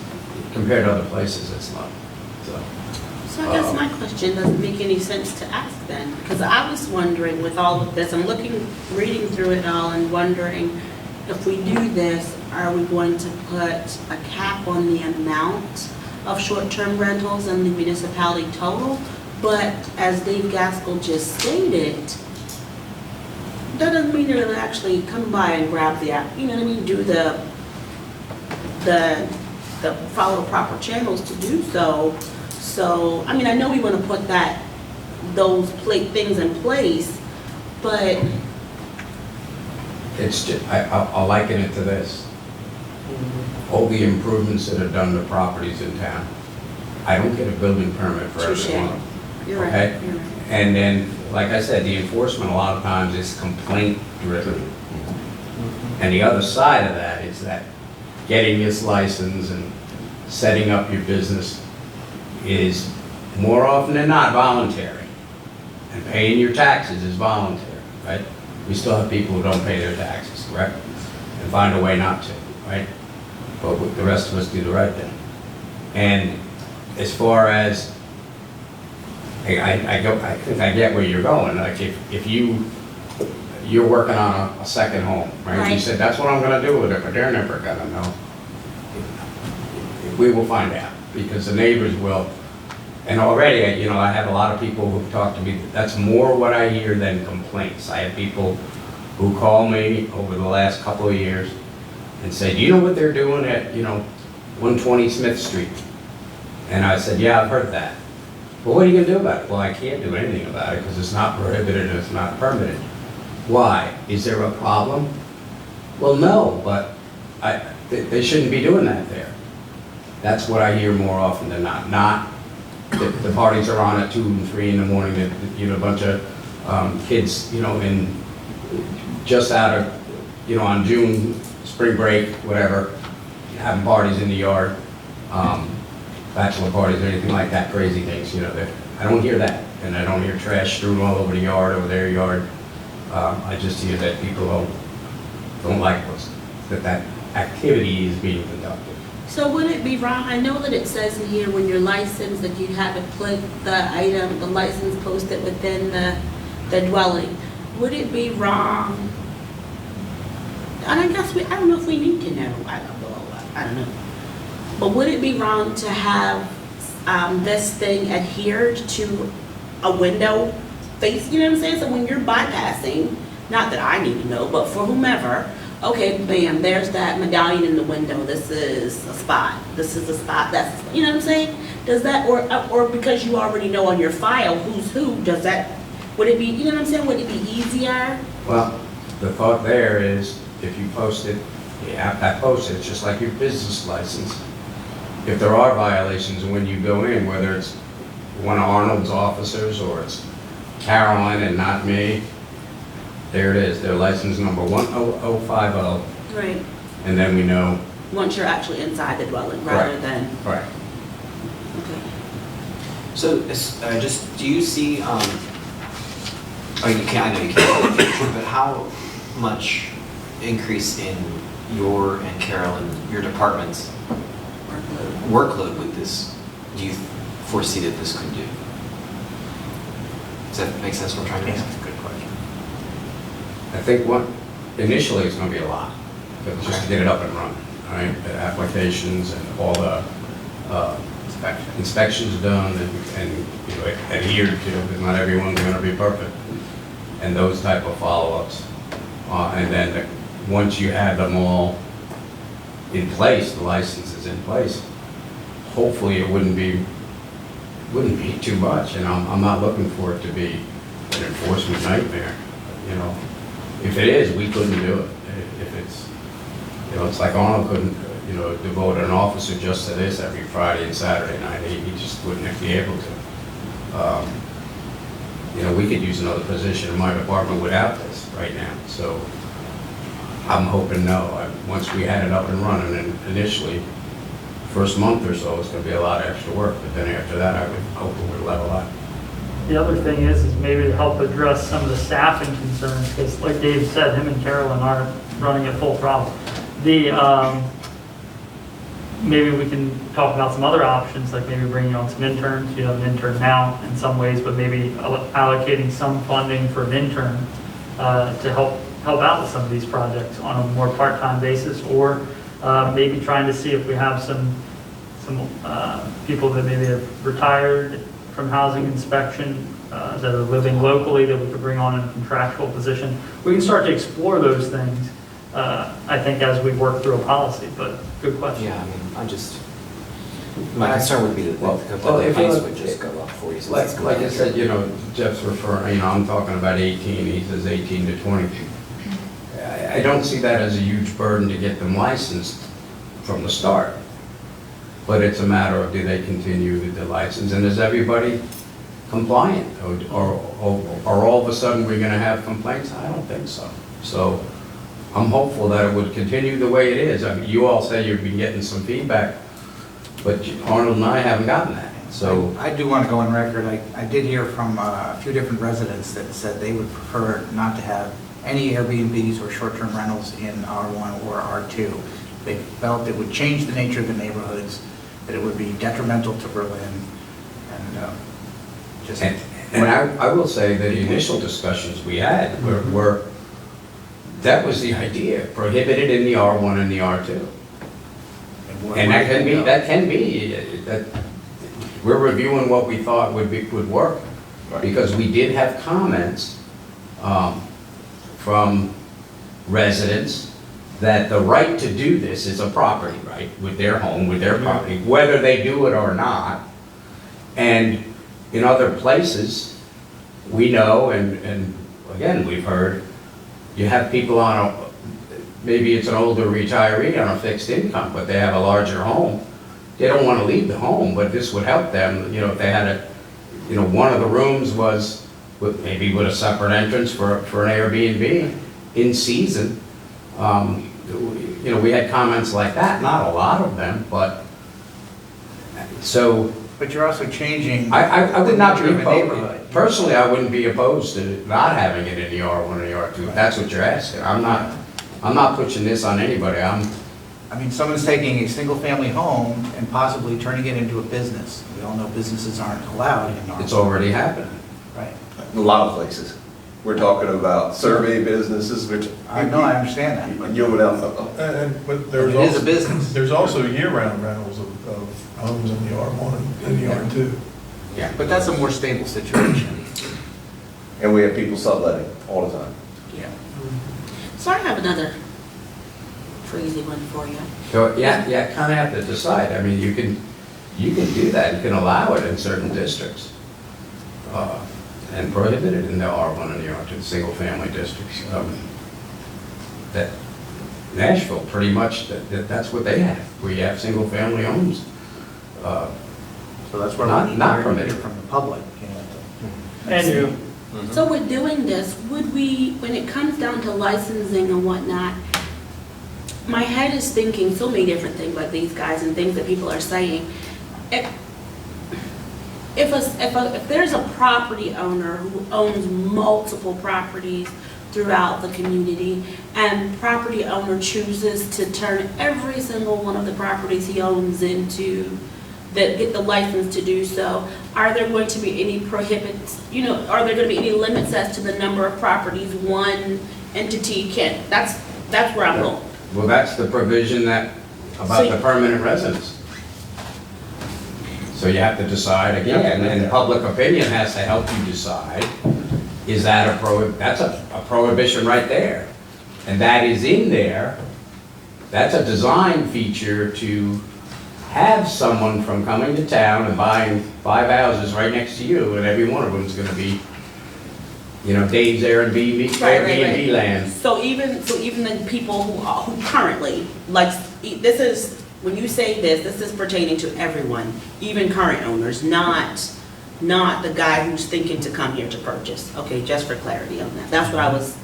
compared to other places, it's low. So I guess my question doesn't make any sense to ask then, because I was wondering with all of this, I'm reading through it all and wondering if we do this, are we going to put a cap on the amount of short-term rentals in the municipality total? But as Dave Gaskell just stated, that doesn't mean they're gonna actually come by and grab the app, you know what I mean, do the follow the proper channels to do so. So, I mean, I know we wanna put those things in place, but. It's just, I'll liken it to this. All the improvements that are done to properties in town, I don't get a building permit for every one of them. You're right, Okay? you're right. And then, like I said, the enforcement a lot of times is complaint driven. And the other side of that is that getting this license and setting up your business is more often than not voluntary. And paying your taxes is voluntary, right? We still have people who don't pay their taxes, correct? And find a way not to, right? But the rest of us do the right thing. And as far as, I think I get where you're going. Like if you're working on a second home, right? You Right. said, that's what I'm gonna do with it, but they're never gonna know. We will find out, because the neighbors will. And already, you know, I have a lot of people who've talked to me, that's more what I hear than complaints. I have people who call me over the last couple of years and say, do you know what they're doing at, 120 Smith Street? And I said, yeah, I've heard that. Well, what are you gonna do about it? Well, I can't do anything about it because it's not prohibited and it's not permitted. Why? Is there a problem? Well, no, but they shouldn't be doing that there. That's what I hear more often than not. Not that the parties are on at 2 and 3 in the morning, that, a bunch of kids, just out of, on June, spring break, whatever, having parties in the yard, bachelor parties or anything like that, crazy things, I don't hear that. And I don't hear trash strewn all over the yard or their yard. I just hear that people don't like that activity is being conducted. So would it be wrong, I know that it says in here when you're licensed that you have to put the license posted within the dwelling. Would it be wrong, and I guess I don't know if we need to know, I don't know. But would it be wrong to have this thing adhered to a window face, you know what I'm saying? So when you're bypassing, not that I need to know, but for whomever, okay, bam, there's that medallion in the window. This is a spot. This is a spot. That's, you know what I'm saying? Does that, or because you already know on your file who's who, does that, would it be, you know what I'm saying? Would it be easier? Well, the thought there is, if you post it, you have that posted, it's just like your business license. If there are violations when you go in, whether it's one of Arnold's officers or it's Carolyn and not me, there it is, their license number 10050, Right. and then we know. Once you're actually inside the dwelling, rather Right. than, Right. okay. So, just, do you see, I mean, I know you can't see the future, but how much increase in your and Carolyn, your department's workload with this do you foresee that this could do? Does that make sense what I'm trying to ask? That's a good question. I think initially it's going to be a lot, just to get it up and running. right? The applications and all the inspections done and you know, adhered to, because not everyone's gonna be perfect. And those type of follow-ups. And then once you have them all in place, the license is in place, hopefully it wouldn't be too much. And I'm not looking for it to be an enforcement nightmare, you know. If it is, we couldn't do it. If it's, you know, it's like Arnold couldn't, you know, devote an officer just to this every Friday and Saturday night. He just wouldn't be able to. You know, we could use another position in my department without this right now. So I'm hoping no. Once we had it up and running, and initially, first month or so, it's going to be a lot of extra work. But then after that, I would hope it would level out. The other thing is maybe to help address some of the staffing concerns, because like Dave said, him and Carolyn are running at full throttle. Maybe we can talk about some other options, like maybe bringing on some interns. You have an intern now in some ways, but maybe allocating some funding for an intern to help out with some of these projects on a more part-time basis, or maybe trying to see if we have some people that maybe have retired from housing inspection that are living locally that we could bring on in a contractual position. We can start to explore those things, I think, as we work through a policy, but good question. Yeah, I mean, my concern would be that the complaints would just go up for you. Like I said, you know, Jeff's referring, you know, I'm talking about 18, he says 18 to 20. I don't see that as a huge burden to get them licensed from the start. But it's a matter of, do they continue with the license, and is everybody compliant? Or all of a sudden we're gonna have complaints? I don't think so. So I'm hopeful that it would continue the way it is. I mean, you all say you've been getting some feedback, but Arnold and I haven't gotten that. So I do want to go on record, I did hear from a few different residents that said they would prefer not to have any Airbnbs or short-term rentals in R1 or R2. They felt it would change the nature of the neighborhoods, that it would be detrimental to Berlin, and just... And I will say that the initial discussions we had were that was the idea, prohibited in the R1 and the R2. And that can be, we're reviewing what we thought would work. Because we did have comments from residents that the right to do this is a property right, with their home, with their property, whether they do it or not. And in other places, we know, and again, we've heard, you have people on maybe it's an older retiree on a fixed income, but they have a larger home. They don't want to leave the home, but this would help them, you know, if they had one of the rooms was maybe with a separate entrance for an Airbnb in season. We had comments like that, not a lot of them, but so. But you're also changing I would not be the neighborhood. Personally, I wouldn't be opposed to not having it in the R1 or the R2. If that's what you're asking. I'm not pushing this on anybody. I mean, someone's taking a single-family home and possibly turning it into a business. We all know businesses aren't allowed in R1. It's already happening. Right. A lot of places. We're talking about survey businesses, which. I know, I understand that. You would have, But there's It is also, a business. there's also year-round rentals of homes in the R1 and the R2. Yeah. But that's a more stable situation. and we have people subletting all the time. Yeah. So I have another crazy one for you. So kind of have to decide. I mean, you can do that. You can allow it in certain districts and prohibit it in the R1 and the R2, single-family districts. That Nashville, pretty much, that's what they have. Where you have single-family homes. So that's where we need Not to permitted hear from the public, you know. And you, So with doing this, would we, when it comes down to licensing and whatnot, my head is thinking so many different things like these guys and things that people are saying. If there's a property owner who owns multiple properties throughout the community, and property owner chooses to turn every single one of the properties he owns into, that get the license to do so, are there going to be any prohibits, are there going to be any limits as to the number of properties one entity can, that's where I'm going. Well, that's the provision that about the permanent residents. So you have to decide again, and public opinion has to help you decide, is that that's a prohibition right there. And that is in there, that's a design feature to have someone from coming to town and buying 5 houses right next to you, and every one of them is gonna be, Dave's Airbnb land. So even the people who currently, like, this is, when you say this is pertaining to everyone, even current owners, not the guy who's thinking to come here to purchase. Okay, just for clarity on that. That's what I was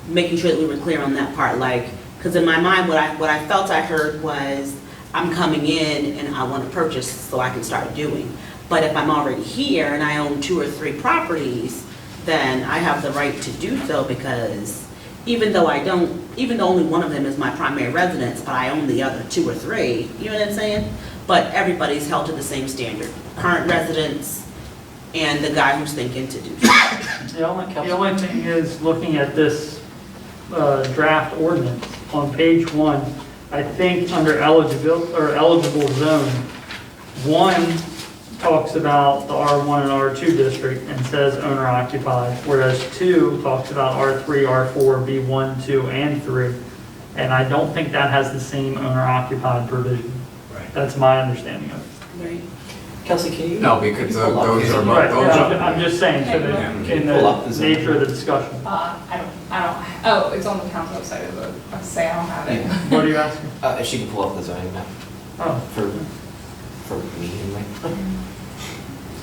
making sure that we were clear on that part, like, because in my mind, what I felt I heard was, I'm coming in and I want to purchase so I can start doing. But if I'm already here and I own 2 or 3 properties, then I have the right to do so, because even though only one of them is my primary residence, but I own the other 2 or 3, you know what I'm saying? But everybody's held to the same standard, current residents and the guy who's thinking to do so. The only thing is, looking at this draft ordinance, on page 1, I think under eligible zone, 1 talks about the R1 and R2 district and says owner occupied, whereas 2 talks about R3, R4, B1, 2, and 3. And I don't think that has the same owner occupied provision. Right. That's my understanding of it. Right. Kelsey, can you? No, because can you pull up those his- are- Right, those yeah, I'm just saying, so that in Pull up the the zone. nature of the discussion. Oh, it's on the town website, I say I don't have it. What are you asking? If she can pull up the zoning map Oh, for me anyway.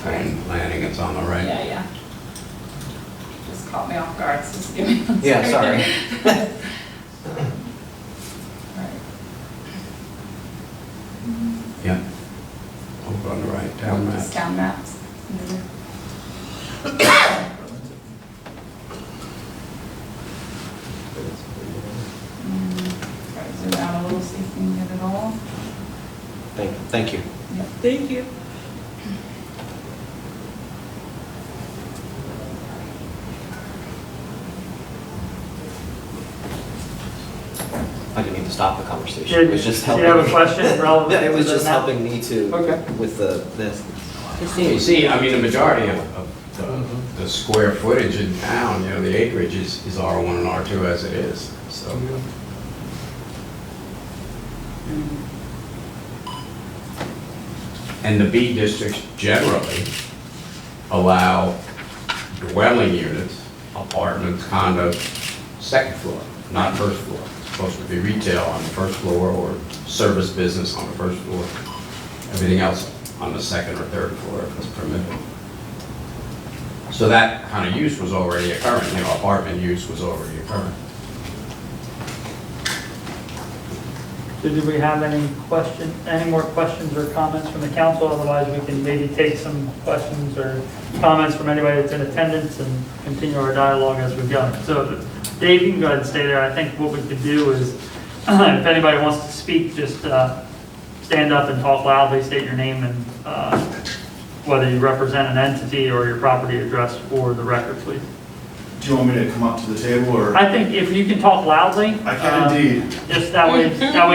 And planning, it's on the right. Yeah. Just caught me off guard, so just give me one Yeah, second. sorry. Right. Yeah. Over on the right, town map. Just town maps. Try to zoom out a little, see if we can get it all. Thank you. Thank you. I didn't mean to stop the conversation. Did It was just you helping. have a question relevant? Yeah, it was to just the map? helping me to, Okay. with this. You see, I mean, the majority of the square footage in town, the acreage is R1 and R2 as it is, so. And the B districts generally allow dwelling units, apartments, condos, second floor, not first floor. It's supposed to be retail on the first floor or service business on the first floor. Everything else on the second or third floor if it's permitted. So that kind of use was already occurring, apartment use was already occurring. So do we have any more questions or comments from the council? Otherwise, we can maybe take some questions or comments from anybody that's in attendance and continue our dialogue as we go. So Dave, you can go ahead and stay there. I think what we could do is, if anybody wants to speak, just stand up and talk loudly, state your name and whether you represent an entity or your property address for the record, please. Do you want me to come up to the table, or? I think if you can talk loudly. I can indeed. Just that way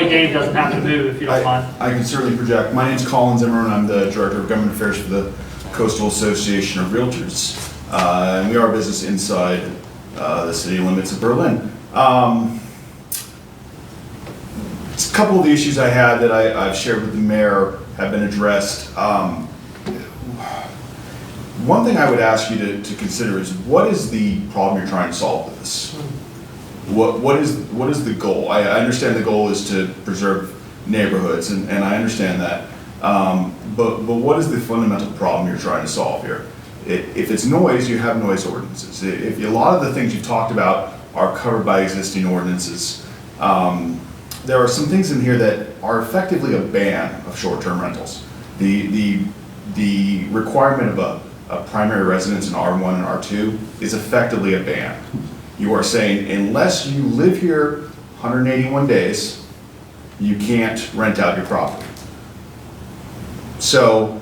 Dave doesn't have to move if you don't mind. I can certainly project. My name's Colin Zimmerman. I'm the Director of Government Affairs for the Coastal Association of Realtors. And we are a business inside the city limits of Berlin. A couple of the issues I had that I've shared with the mayor have been addressed. One thing I would ask you to consider is, what is the problem you're trying to solve with this? What is the goal? I understand the goal is to preserve neighborhoods, and I understand that. But what is the fundamental problem you're trying to solve here? If it's noise, you have noise ordinances. If a lot of the things you talked about are covered by existing ordinances, there are some things in here that are effectively a ban of short-term rentals. The requirement of a primary residence in R1 and R2 is effectively a ban. You are saying, unless you live here 181 days, you can't rent out your property. So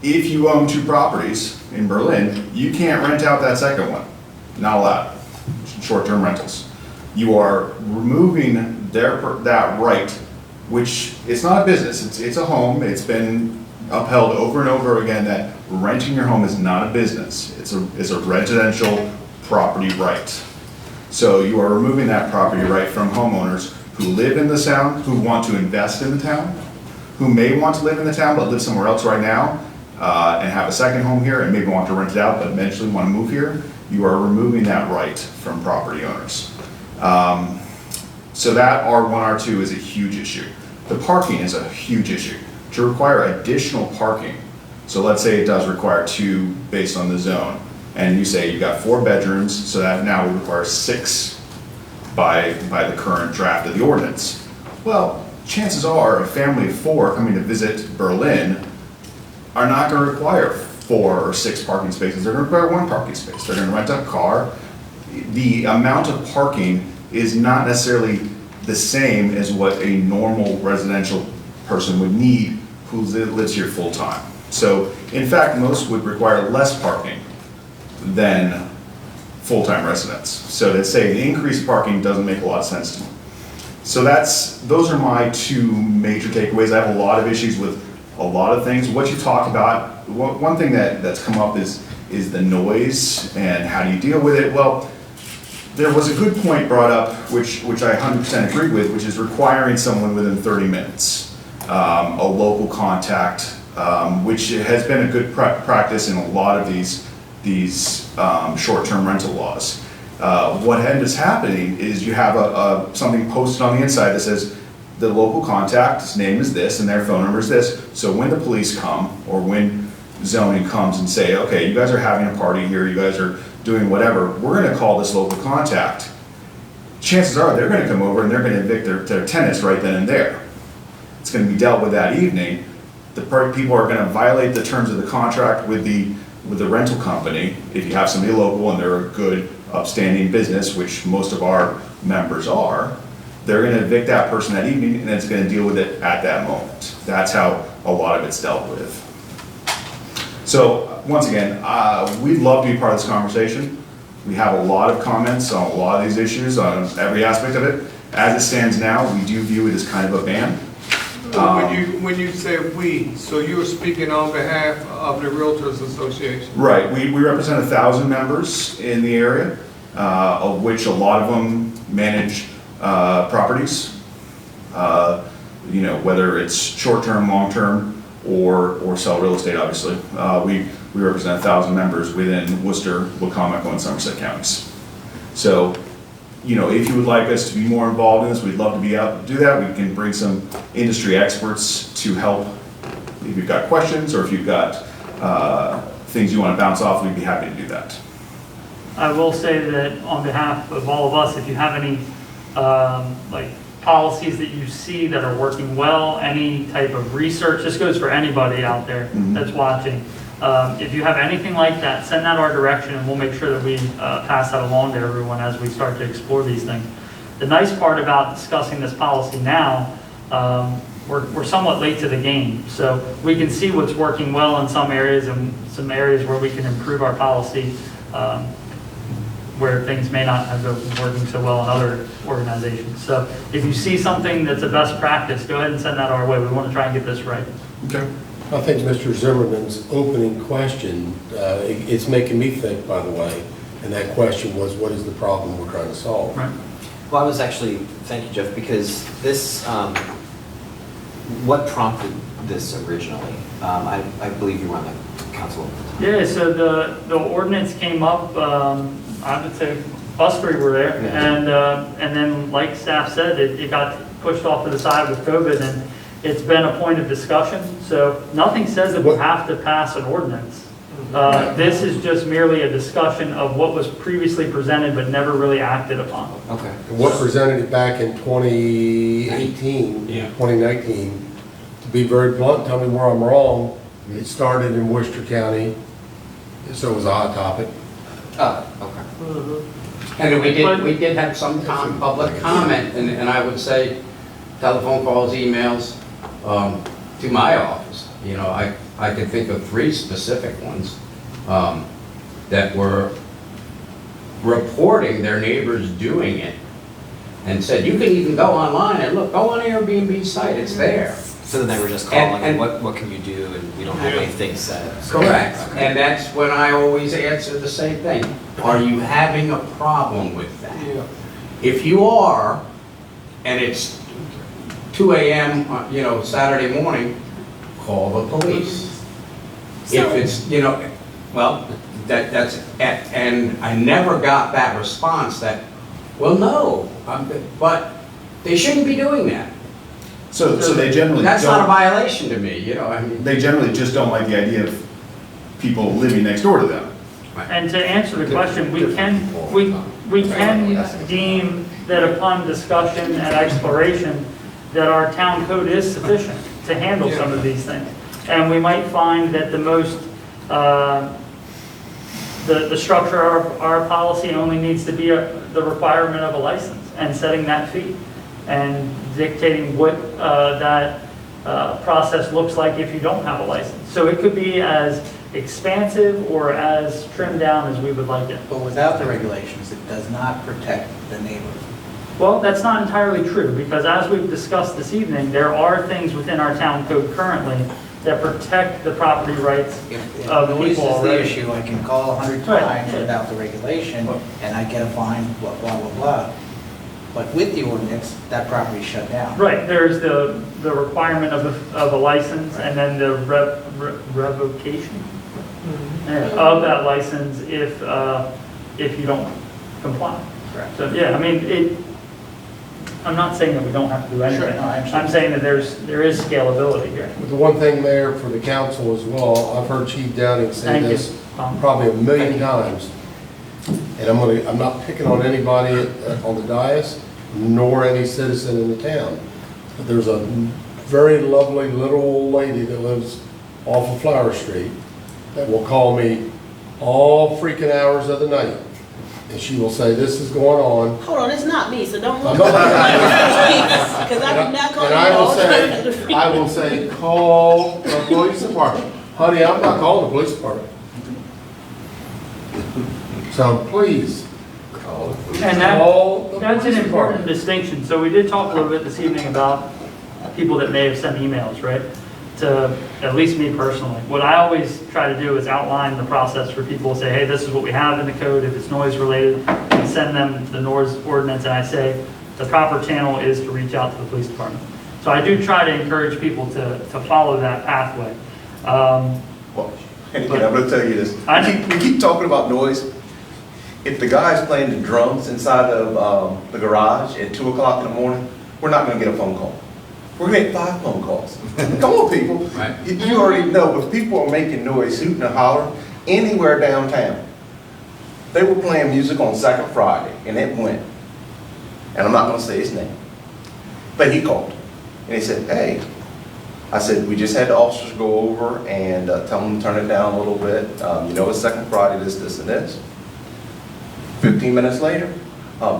if you own 2 properties in Berlin, you can't rent out that second one. Not allowed. Short-term rentals. You are removing that right which it's not a business, it's a home. It's been upheld over and over again that renting your home is not a business. It's a residential property right. So you are removing that property right from homeowners who live in the town, who want to invest in the town, who may want to live in the town but live somewhere else right now, and have a second home here and maybe want to rent it out but eventually want to move here. You are removing that right from property owners. So that R1, R2 is a huge issue. The parking is a huge issue. To require additional parking, so let's say it does require 2 based on the zone, and you say you've got 4 bedrooms, so that now would require 6 by the current draft of the ordinance. Well, chances are a family of 4 coming to visit Berlin are not going to require 4 or 6 parking spaces. They're going to require 1 parking space. They're going to rent a car. The amount of parking is not necessarily the same as what a normal residential person would need who lives here full time. So in fact, most would require less parking than full-time residents. So to say increased parking doesn't make a lot of sense to me. So those are my 2 major takeaways. I have a lot of issues with a lot of things. What you talked about, one thing that's come up is the noise and how do you deal with it. Well, there was a good point brought up, which I 100% agree with, which is requiring someone within 30 minutes, a local contact, which has been a good practice in a lot of these short-term rental laws. What ends up happening is you have something posted on the inside that says the local contact's name is this and their phone number is this. So when the police come or when zoning comes and say, okay, you guys are having a party here, you guys are doing whatever, we're going to call this local contact. Chances are they're going to come over and they're going to evict their tenants right then and there. It's going to be dealt with that evening. The people are going to violate the terms of the contract with the rental company. If you have somebody local and they're a good, upstanding business, which most of our members are, they're going to evict that person that evening and it's going to deal with it at that moment. That's how a lot of it's dealt with. So once again, we'd love to be part of this conversation. We have a lot of comments on a lot of these issues, on every aspect of it. As it stands now, we do view it as kind of a ban. When you say we, so you're speaking on behalf of the Realtors Association? Right, we represent 1,000 members in the area, of which a lot of them manage properties, whether it's short-term, long-term, or sell real estate, obviously. We represent 1,000 members within Worcester, Wacomico, and Somerset counties. So, if you would like us to be more involved in this, we'd love to be out to do that. We can bring some industry experts to help. If you've got questions or if you've got things you want to bounce off, we'd be happy to do that. I will say that on behalf of all of us, if you have any policies that you see that are working well, any type of research, this goes for anybody out there that's watching. If you have anything like that, send that our direction and we'll make sure that we pass that along to everyone as we start to explore these things. The nice part about discussing this policy now, we're somewhat late to the game. So we can see what's working well in some areas and some areas where we can improve our policy where things may not have been working so well in other organizations. So if you see something that's a best practice, go ahead and send that our way. We want to try and get this right. Okay. I think Mr. Zimmerman's opening question, it's making me think, by the way, and that question was, what is the problem we're trying to solve? Right. Well, I was actually, thank you, Jeff, because this, what prompted this originally? I believe you were on the council. Yeah, so the ordinance came up, I would say, us three were there, and then like staff said, it got pushed off to the side with COVID, and it's been a point of discussion. So nothing says that we have to pass an ordinance. This is just merely a discussion of what was previously presented but never really acted upon. Okay. What presented it back in 2018, 2019, to be very blunt, tell me where I'm wrong, it started in Worcester County, so it was a hot topic. Oh, okay. And we did have some public comment, and I would say telephone calls, emails to my office. I could think of 3 specific ones that were reporting their neighbors doing it and said, you can even go online and look, go on Airbnb site, it's there. So then they were just calling, And- and what can you do, and we don't have anything set. Correct. And that's when I always answer the same thing. Are you having a problem with that? If you are, and it's 2 a.m., Saturday morning, call the police. If it's, well, that's, and I never got that response that, well, no, but they shouldn't be doing that. So they generally That's not a don't, violation to me, I mean. they generally just don't like the idea of people living next door to them. And to answer the question, we can deem that upon discussion and exploration, that our town code is sufficient to handle some of these things. And we might find that the most, the structure of our policy only needs to be the requirement of a license and setting that fee and dictating what that process looks like if you don't have a license. So it could be as expansive or as trimmed down as we would like it. But without the regulations, it does not protect the neighbor. Well, that's not entirely true, because as we've discussed this evening, there are things within our town code currently that protect the property rights If of noise is people the already. issue, I can call 100 Right. times without the regulation, and I get a fine, blah, blah, blah, blah. But with the ordinance, that property's shut down. Right, there's the requirement of a license, and then the revocation of that license if you don't comply. Correct. So, yeah, I mean, I'm not saying that we don't have to do anything. Sure, no, I understand. I'm saying that there is scalability here. But the one thing, Mayor, for the council as well, I've heard Chief Downing say Thank you, this Tom. probably a million times. And I'm not picking on anybody on the dais, nor any citizen in the town. But there's a very lovely little old lady that lives off of Flower Street that will call me all freaking hours of the night. And she will say, this is going on. Hold on, it's not me, so don't look I'm not- at because I do not call And you I will say, call the police department. Honey, I'm not calling the police department. So please, And that, call the that's an police important department. distinction. So we did talk a little bit this evening about people that may have sent emails, right? To at least me personally. What I always try to do is outline the process for people, say, hey, this is what we have in the code. If it's noise related, I send them the noise ordinance, and I say the proper channel is to reach out to the police department. So I do try to encourage people to follow that pathway. Well, and again, I'm gonna tell you this, I know. we keep talking about noise. If the guy's playing the drums inside of the garage at 2 o'clock in the morning, we're not gonna get a phone call. We're gonna get 5 phone calls. Come on, people. Right. You already know, if people are making noise, hooting and hollering, anywhere downtown. They were playing music on Second Friday, and it went. And I'm not gonna say his name. But he called, and he said, hey, I said, we just had the officers go over and tell them to turn it down a little bit. It's Second Friday, this, and this. 15 minutes later,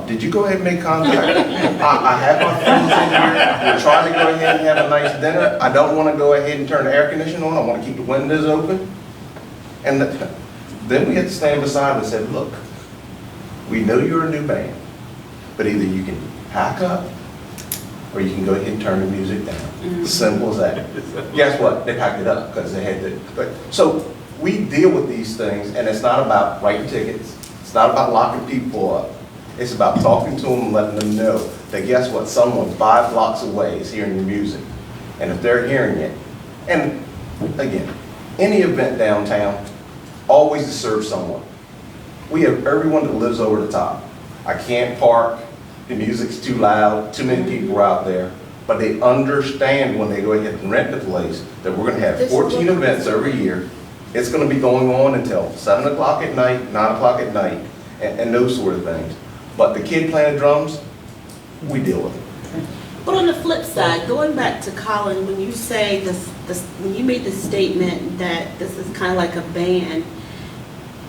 did you go ahead and make contact? I have my friends in here. We're trying to go ahead and have a nice dinner. I don't want to go ahead and turn the air conditioning on. I want to keep the windows open. And then we had to stand beside them and said, look, we know you're a new band, but either you can pack up or you can go ahead and turn the music down. Simple as that. Guess what? They packed it up because they had to. So we deal with these things, and it's not about writing tickets. It's not about locking people up. It's about talking to them and letting them know that guess what? Someone 5 blocks away is hearing your music. And if they're hearing it, and again, any event downtown always disturbs someone. We have everyone that lives over the top. I can't park, the music's too loud, too many people are out there, but they understand when they go ahead and rent the place that we're gonna have 14 events every year. It's gonna be going on until 7 o'clock at night, 9 o'clock at night, and those sort of things. But the kid playing the drums, we deal with it. But on the flip side, going back to Colin, when you say when you made the statement that this is kind of like a ban,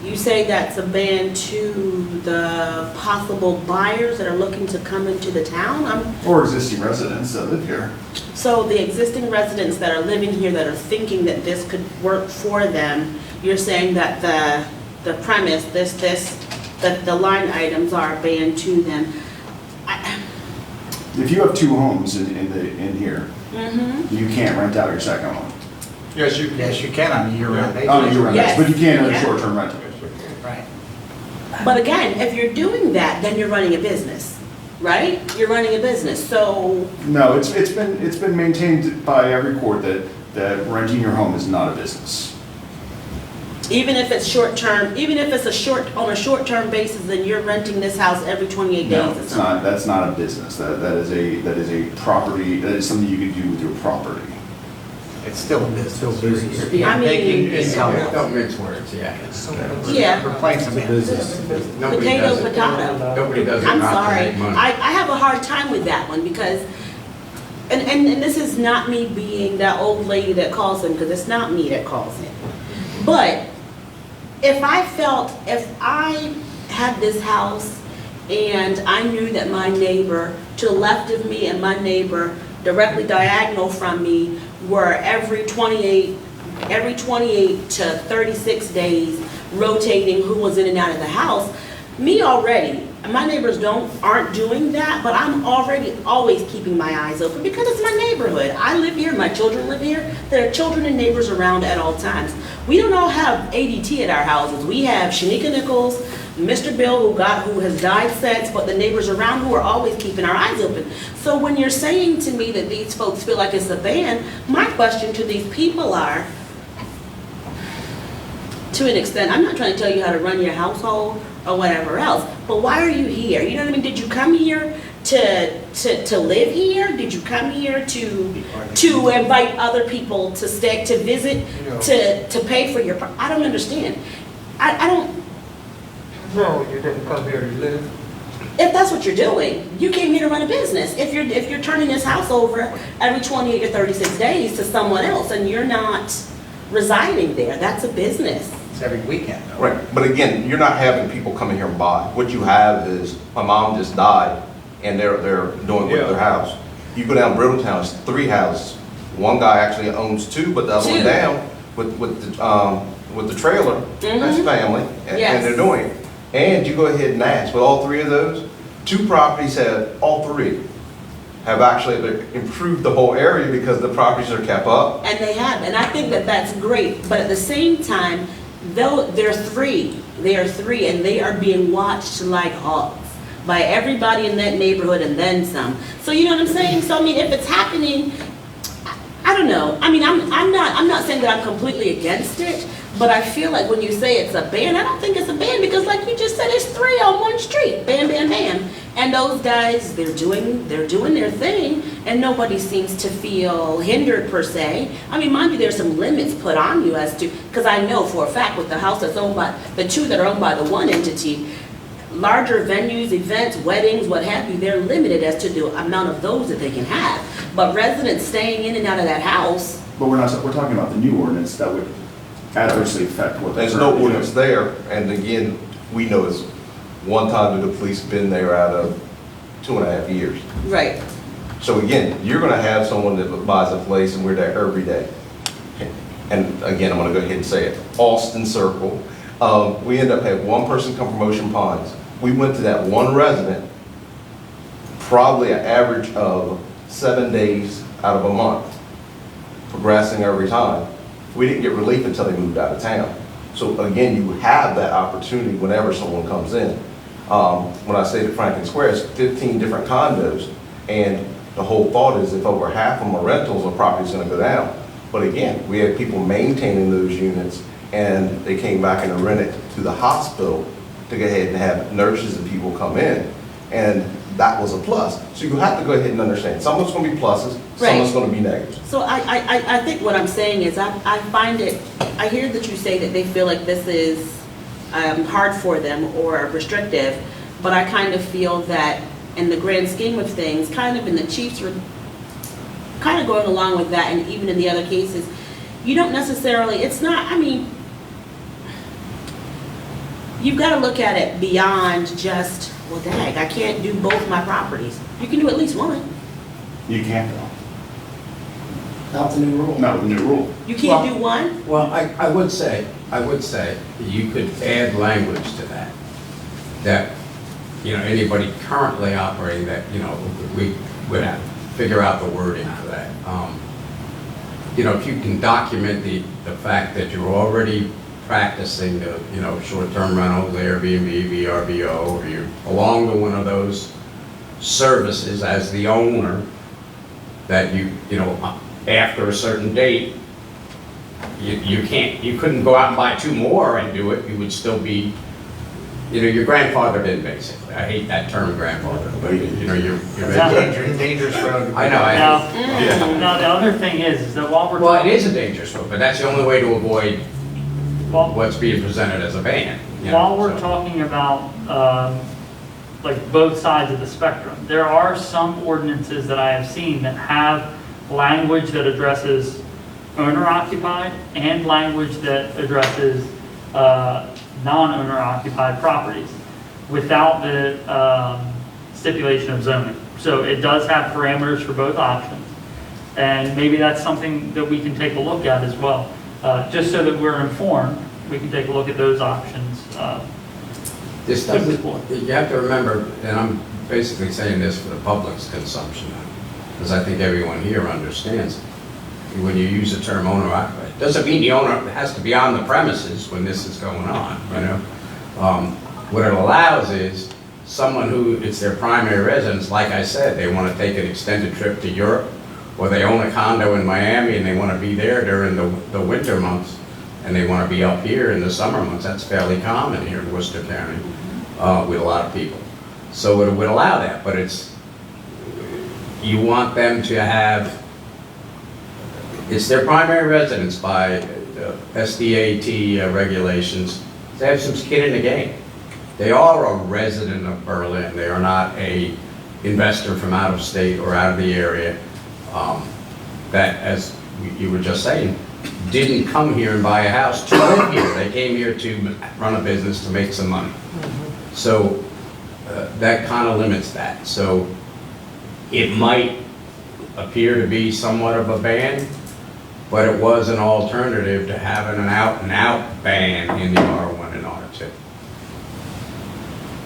you say that's a ban to the possible buyers that are looking to come into the town? Or existing residents that live here. So the existing residents that are living here that are thinking that this could work for them, you're saying that the premise, that the line items are banned to them. If you have two homes in here, Mm-hmm. you can't rent out your second one. Yes, you can. Yes, you can on a year-round basis. On a year-round basis, Yes. but you can't on a Yeah. short-term rental. Right. But again, if you're doing that, then you're running a business, right? You're running a business, so, No, it's been maintained by every court that renting your home is not a business. even if it's short-term, even if it's on a short-term basis, then you're renting this house every 28 No, days or it's something. not, that's not a business. That is a property, that is something you can do with your property. It's still a business. Still business. You're being I mean- taking income. Don't mince words, yeah. Yeah. We're playing some Business. Nobody Potato, does it. potato. Nobody does it I'm not to sorry. make money. I have a hard time with that one because, and this is not me being that old lady that calls him, because it's not me that calls him. But if I had this house and I knew that my neighbor to the left of me and my neighbor directly diagonal from me were every 28 to 36 days rotating who was in and out of the house, my neighbors aren't doing that, but I'm already always keeping my eyes open because it's my neighborhood. I live here, my children live here, there are children and neighbors around at all times. We don't all have ADT at our houses. We have Shanika Nichols, Mr. Bill who has died since, but the neighbors around who are always keeping our eyes open. So when you're saying to me that these folks feel like it's a ban, my question to these people are, to an extent, I'm not trying to tell you how to run your household or whatever else, but why are you here? You know what I mean? Did you come here to live here? Did you come here to invite other people to stay, to visit, to pay for your, I don't understand. I don't, No, you didn't come here to live. if that's what you're doing, you came here to run a business. If you're turning this house over every 28 or 36 days to someone else and you're not residing there, that's a business. It's every weekend, though. Right, but again, you're not having people coming here and buy. What you have is, my mom just died, and they're doing with their house. You go down Brittletown, it's 3 houses. One guy actually owns 2, but the other one 2. down with the trailer, that's family, and Yes. they're doing it. And you go ahead and ask, with all 3 of those, 2 properties have, all 3 have actually improved the whole area because the properties are kept up. And they have, and I think that that's great, but at the same time, though, they are 3, and they are being watched like hawks by everybody in that neighborhood and then some. So you know what I'm saying? So I mean, if it's happening, I don't know. I mean, I'm not saying that I'm completely against it, but I feel like when you say it's a ban, I don't think it's a ban because like you just said, it's 3 on one street, bam, bam, bam. And those guys, they're doing their thing and nobody seems to feel hindered per se. I mean, mind you, there's some limits put on you as to, because I know for a fact with the house that's owned by, the 2 that are owned by the one entity, larger venues, events, weddings, what have you, they're limited as to the amount of those that they can have. But residents staying in and out of that house, But we're talking about the new ordinance that would adversely affect what. There's no ordinance there, and again, we know it's one time that the police have been there out of 2.5 years. right, So again, you're gonna have someone that buys a place and we're there every day. And again, I'm gonna go ahead and say it, Austin Circle. We end up having 1 person come from Ocean Pines. We went to that one resident, probably an average of 7 days out of a month, progressing every time. We didn't get relief until they moved out of town. So again, you have that opportunity whenever someone comes in. When I stayed at Franklin Square, it's 15 different condos, and the whole thought is if over half of them are rentals, the property's gonna go down. But again, we had people maintaining those units, and they came back and rented to the hospital to go ahead and have nurses and people come in, and that was a plus. So you have to go ahead and understand, some of it's gonna be pluses, some of it's gonna be negatives. so I think what I'm saying is I find it, I hear that you say that they feel like this is hard for them or restrictive, but I kind of feel that in the grand scheme of things, kind of in the Chiefs were kind of going along with that, and even in the other cases, you don't necessarily, it's not, I mean, you've got to look at it beyond just, well, dang, I can't do both my properties. You can do at least one. You can't though. Not the new rule. Not with the new rule. You can't do one? Well, I would say you could add language to that, you know, anybody currently operating that, you know, would have to figure out the wording for that. You know, if you can document the fact that you're already practicing the, you know, short-term rentals, Airbnb, VRBO, or you belong to one of those services as the owner, that you know, after a certain date, you couldn't go out and buy 2 more and do it. You would still be, you know, your grandfathered in, basically. I hate that term, grandfather, but you know, you're Dangerous road. I know. Now, the other thing is that while we're Well, it talking, is a dangerous road, but that's the only way to avoid what's being presented as a ban. You know, while we're so. talking about, like both sides of the spectrum, there are some ordinances that I have seen that have language that addresses owner occupied and language that addresses, non-owner occupied properties without the stipulation of zoning. So it does have parameters for both options. And maybe that's something that we can take a look at as well. Just so that we're informed, we can take a look at those options. This doesn't, you have to remember, and I'm basically saying this for the public's consumption, because I think everyone here understands, when you use the term owner occupied, it doesn't mean the owner has to be on the premises when this is going on, you know? What it allows is someone who, it's their primary residence, like I said, they want to take an extended trip to Europe, or they own a condo in Miami and they want to be there during the winter months, and they want to be up here in the summer months. That's fairly common here in Worcester County with a lot of people. So it would allow that, but you want them to have, it's their primary residence by SDAT regulations. They have some skin in the game. They are a resident of Berlin. They are not a investor from out of state or out of the area that, as you were just saying, didn't come here and buy a house to live here. They came here to run a business to make some money. So that kind of limits that. So it might appear to be somewhat of a ban, but it was an alternative to having an out-and-out ban in the R1 and R2.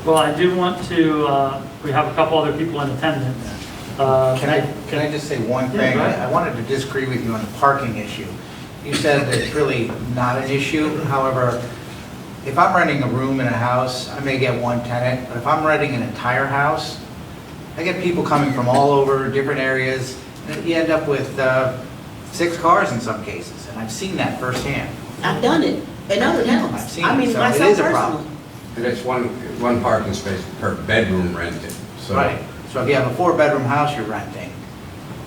Well, I do want to, we have a couple other people in attendance. Can I just say one thing? go ahead. I wanted to disagree with you on the parking issue. You said that it's really not an issue. However, if I'm renting a room in a house, I may get one tenant, but if I'm renting an entire house, I get people coming from all over, different areas, and you end up with 6 cars in some cases, and I've seen that firsthand. I've done it in other I've towns. seen I it, mean, so it myself is a problem. personally. And it's one parking space per bedroom rented. So Right, so if you have a 4-bedroom house you're renting,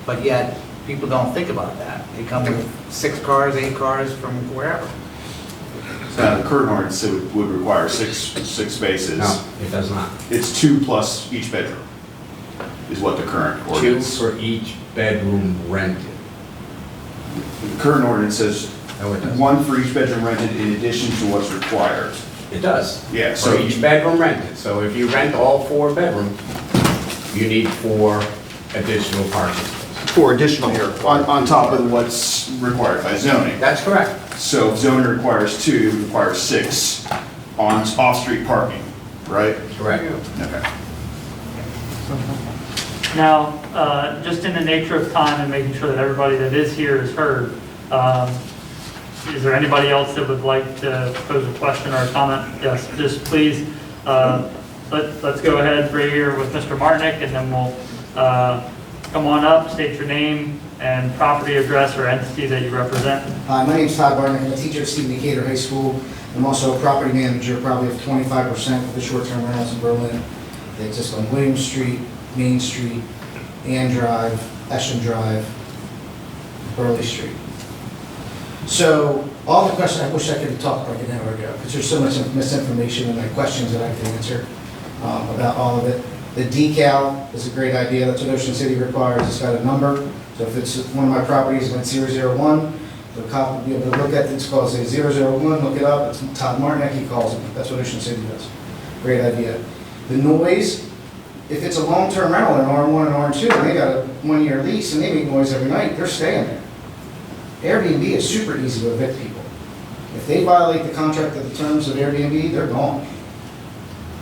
but yet people don't think about that. They come with 6 cars, 8 cars from wherever. So the current ordinance would require six spaces. No, it does not. It's 2 plus each bedroom, is what the current 2 ordinance. for each bedroom rented. The current ordinance says No, it doesn't. 1 for each bedroom rented in addition to what's required. It does. Yeah, For so each bedroom rented. So if you rent all 4 bedrooms, you need 4 additional parking spaces. for additional, on top of what's required by zoning. That's correct. So if zoning requires 2, it requires 6 on off-street parking, right? Correct. Okay. Now, just in the nature of time and making sure that everybody that is here is heard, is there anybody else that would like to pose a question or a comment? Yes, just please, let's go ahead right here with Mr. Martinick, and then we'll come on up, state your name and property address or entity that you represent. My name's Todd Barnick. I'm a teacher at Stephen Decatur High School. I'm also a property manager, probably of 25% of the short-term rentals in Berlin. They exist on William Street, Main Street, Ann Drive, Eschen Drive, Burley Street. So all the questions, I wish I could have talked like an hour ago, because there's so much misinformation and questions that I have to answer about all of it. The decal is a great idea. That's what Ocean City requires. It's got a number. So if it's one of my properties, it's 001, the cop will be able to look at it. It's called, say, 001, look it up. It's Todd Martinick, he calls it. That's what Ocean City does. Great idea. The noise, if it's a long-term rental in R1 and R2, and they got a 1-year lease and they make noise every night, they're staying there. Airbnb is super easy to evict people. If they violate the contract of the terms of Airbnb, they're gone.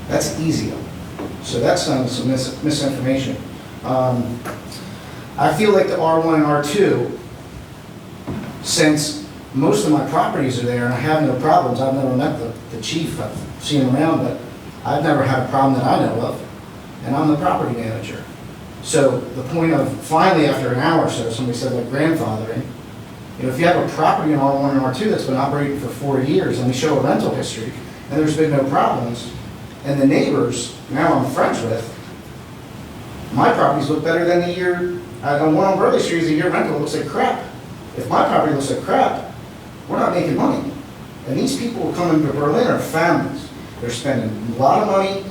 That's easy. So that's some misinformation. I feel like the R1 and R2, since most of my properties are there and I have no problems, I've never met the chief, I've seen him around, but I've never had a problem that I know of, and I'm the property manager. So the point of, finally, after an hour or so, somebody said like grandfathering, you know, if you have a property in R1 and R2 that's been operating for 4 years, and we show a rental history, and there's been no problems, and the neighbors, now I'm friends with, my properties look better than the year, on one on Burley Street, the year rental looks like crap. If my property looks like crap, we're not making money. And these people who come into Berlin are families. They're spending a lot of money,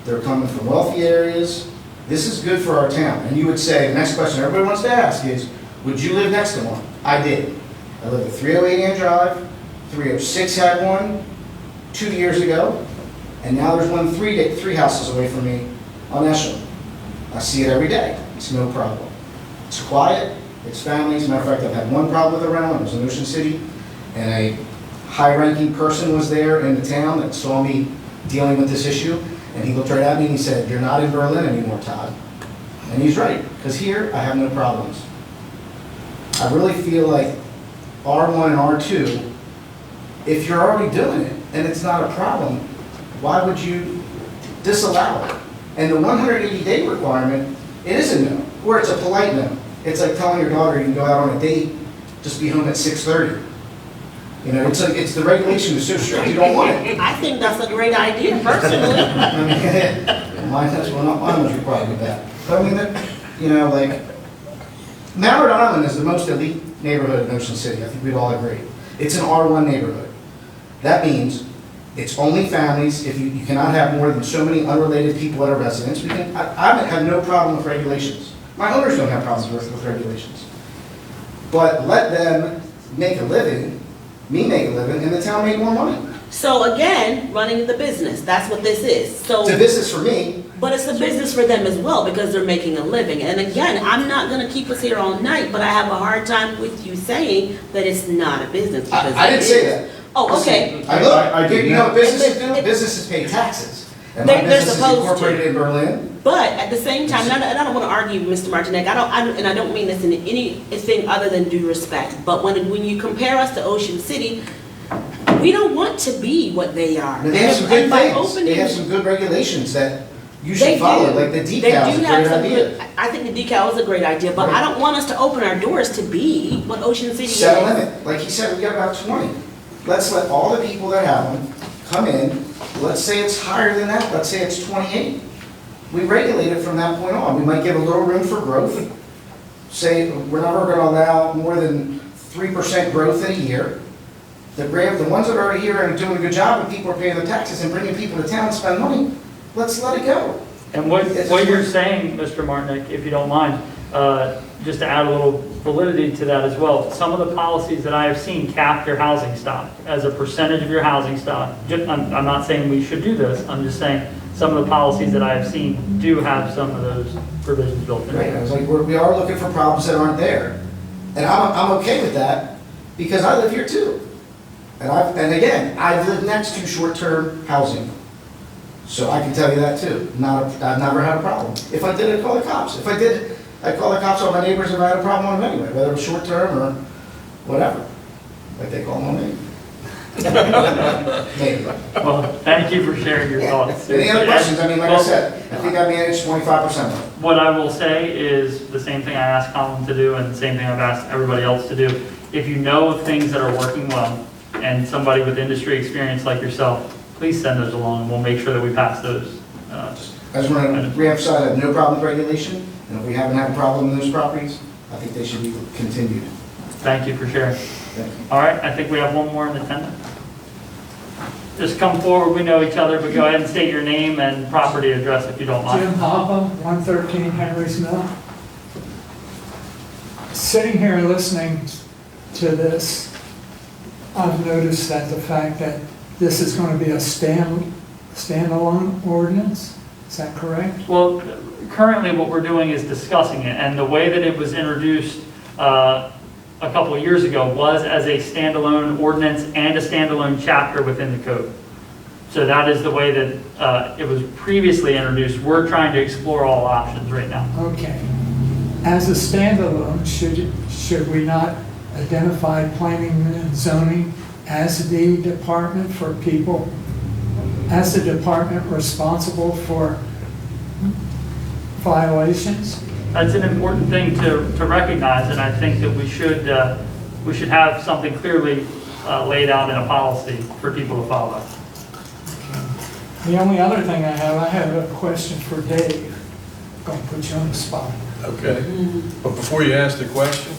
they're coming from wealthy areas. This is good for our town. And you would say, the next question everybody wants to ask is, would you live next to one? I did. I lived at 308 Ann Drive, 306 had one 2 years ago, and now there's one three houses away from me on Eshel. I see it every day. It's no problem. It's quiet, it's families. As a matter of fact, I've had one problem with a rental, it was in Ocean City, and a high-ranking person was there in the town that saw me dealing with this issue, and he looked right at me and he said, "You're not in Berlin anymore, Todd." And he's right, because here I have no problems. I really feel like R1 and R2, if you're already doing it and it's not a problem, why would you disallow it? And the 180-day requirement, it is a no, or it's a polite no. It's like telling your daughter you can go out on a date, just be home at 6:30. You know, it's like, it's the regulation is so strict, you don't want it. I think that's a great idea, personally. I mean, mine was required with that. But I mean, you know, like, Mallard Island is the most elite neighborhood in Ocean City. I think we'd all agree. It's an R1 neighborhood. That means it's only families. If you cannot have more than so many unrelated people at a residence. I have no problem with regulations. My owners don't have problems with regulations. But let them make a living, me make a living, and the town make more money. So again, running the business, that's what this is. So, It's a business for me. but it's a business for them as well because they're making a living. And again, I'm not gonna keep us here all night, but I have a hard time with you saying that it's not a business. because I didn't it say is. that. Oh, okay. I did You know what not. businesses do? Businesses pay taxes. And my They're business is supposed to. incorporated in Berlin. But at the same time, and I don't want to argue with Mr. Martinek, and I don't mean this in anything other than due respect, but when you compare us to Ocean City, we don't want to be what they are. And they have some good And by things. opening- They have some good regulations that you They should follow, do. like the They decal is do a have great some idea. good, I think the decal is a great idea, but I don't want us to open our doors to be what Ocean City is. Set a limit. Like he said, we got about 20. Let's let all the people that have them come in. Let's say it's higher than that. Let's say it's 28. We regulate it from that point on. We might give a little room for growth. Say, we're never going to allow more than 3% growth in a year. The ones that are already here and are doing a good job, and people are paying their taxes and bringing people to town to spend money, let's let it go. And what you're saying, Mr. Martinek, if you don't mind, just to add a little validity to that as well, some of the policies that I have seen cap your housing stock as a percentage of your housing stock. I'm not saying we should do this, I'm just saying some of the policies that I have seen do have some of those provisions built in. Right, I was like, we are looking for problems that aren't there. And I'm okay with that, because I live here too. And again, I've lived next to short-term housing. So I can tell you that too. I've never had a problem. If I did, I'd call the cops. If I did, I'd call the cops on my neighbors if I had a problem on them anyway, whether it was short-term or whatever. Like they call them on me. Maybe. Well, thank you for sharing your Yeah. thoughts. Any other questions? I mean, like I Well, said, I think I managed 25% of it. What I will say is the same thing I asked Colin to do and the same thing I've asked everybody else to do. If you know of things that are working well and somebody with industry experience like yourself, please send those along and we'll make sure that we pass those. I just want to reemphasize, I have no problem with regulation, and if we haven't had a problem in those properties, I think they should be continued. Thank you for sharing. Thank you. All right, I think we have one more in attendance. Just come forward, we know each other, but go ahead and state your name and property address if you don't mind. Jim Hoppa, 113 Henry's Mill. Sitting here listening to this, I've noticed that the fact that this is going to be a standalone ordinance, is that correct? Well, currently what we're doing is discussing it, and the way that it was introduced a couple of years ago was as a standalone ordinance and a standalone chapter within the code. So that is the way that it was previously introduced. We're trying to explore all options right now. Okay. As a standalone, should we not identify planning and zoning as the department for people, as the department responsible for violations? That's an important thing to recognize, and I think that we should have something clearly laid out in a policy for people to follow. The only other thing I have a question for Dave. Gonna put you on the spot. Okay, but before you ask the question,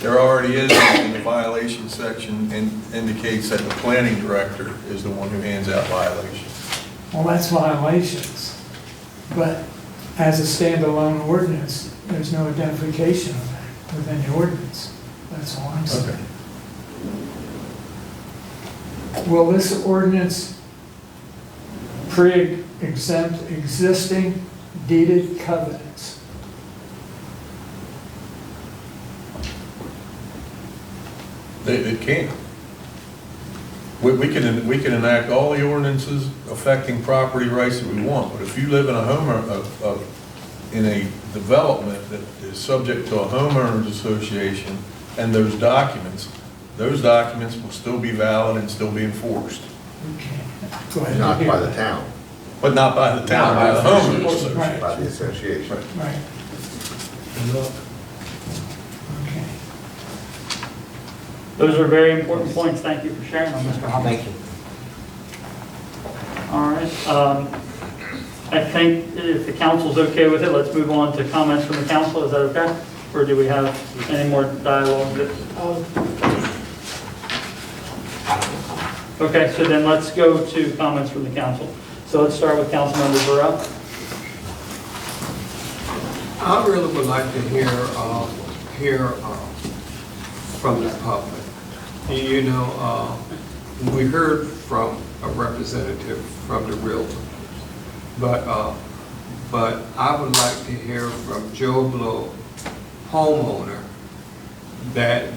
there already is in the violation section indicates that the planning director is the one who hands out violations. Well, that's violations. But as a standalone ordinance, there's no identification of that within the ordinance. That's all I'm saying. Okay. Will this ordinance pre-exempt existing deeded covenants? It can't. We can enact all the ordinances affecting property rights that we want, but if you live in a in a development that is subject to a homeowners association and those documents will still be valid and still be enforced. Okay. Go ahead. Not by the town, But not by the town, by the homeowners association. Right. by the association. Right. Okay. Those are very important points. Thank you for sharing them, Mr. Hoffman. Thank you. All right. I think if the council's okay with it, let's move on to comments from the council. Is that okay? Or do we have any more dialogue? Okay, so then let's go to comments from the council. So let's start with Councilmember Burrell. I really would like to hear from the public. You know, we heard from a representative from the realtor, but I would like to hear from Joe Blow, homeowner, that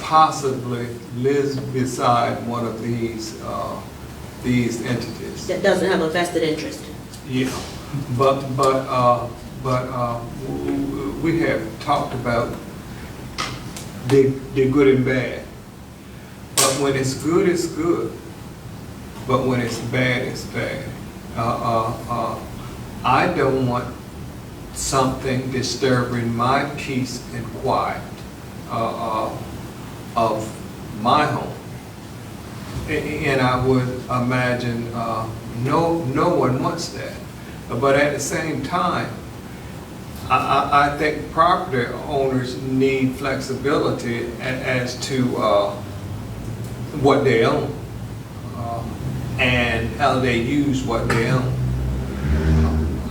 possibly lives beside one of these entities. That doesn't have a vested interest. Yeah, but we have talked about the good and bad. But when it's good, it's good. But when it's bad, it's bad. I don't want something disturbing my peace and quiet of my home. And I would imagine no one wants that. But at the same time, I think property owners need flexibility as to what they own and how they use what they own.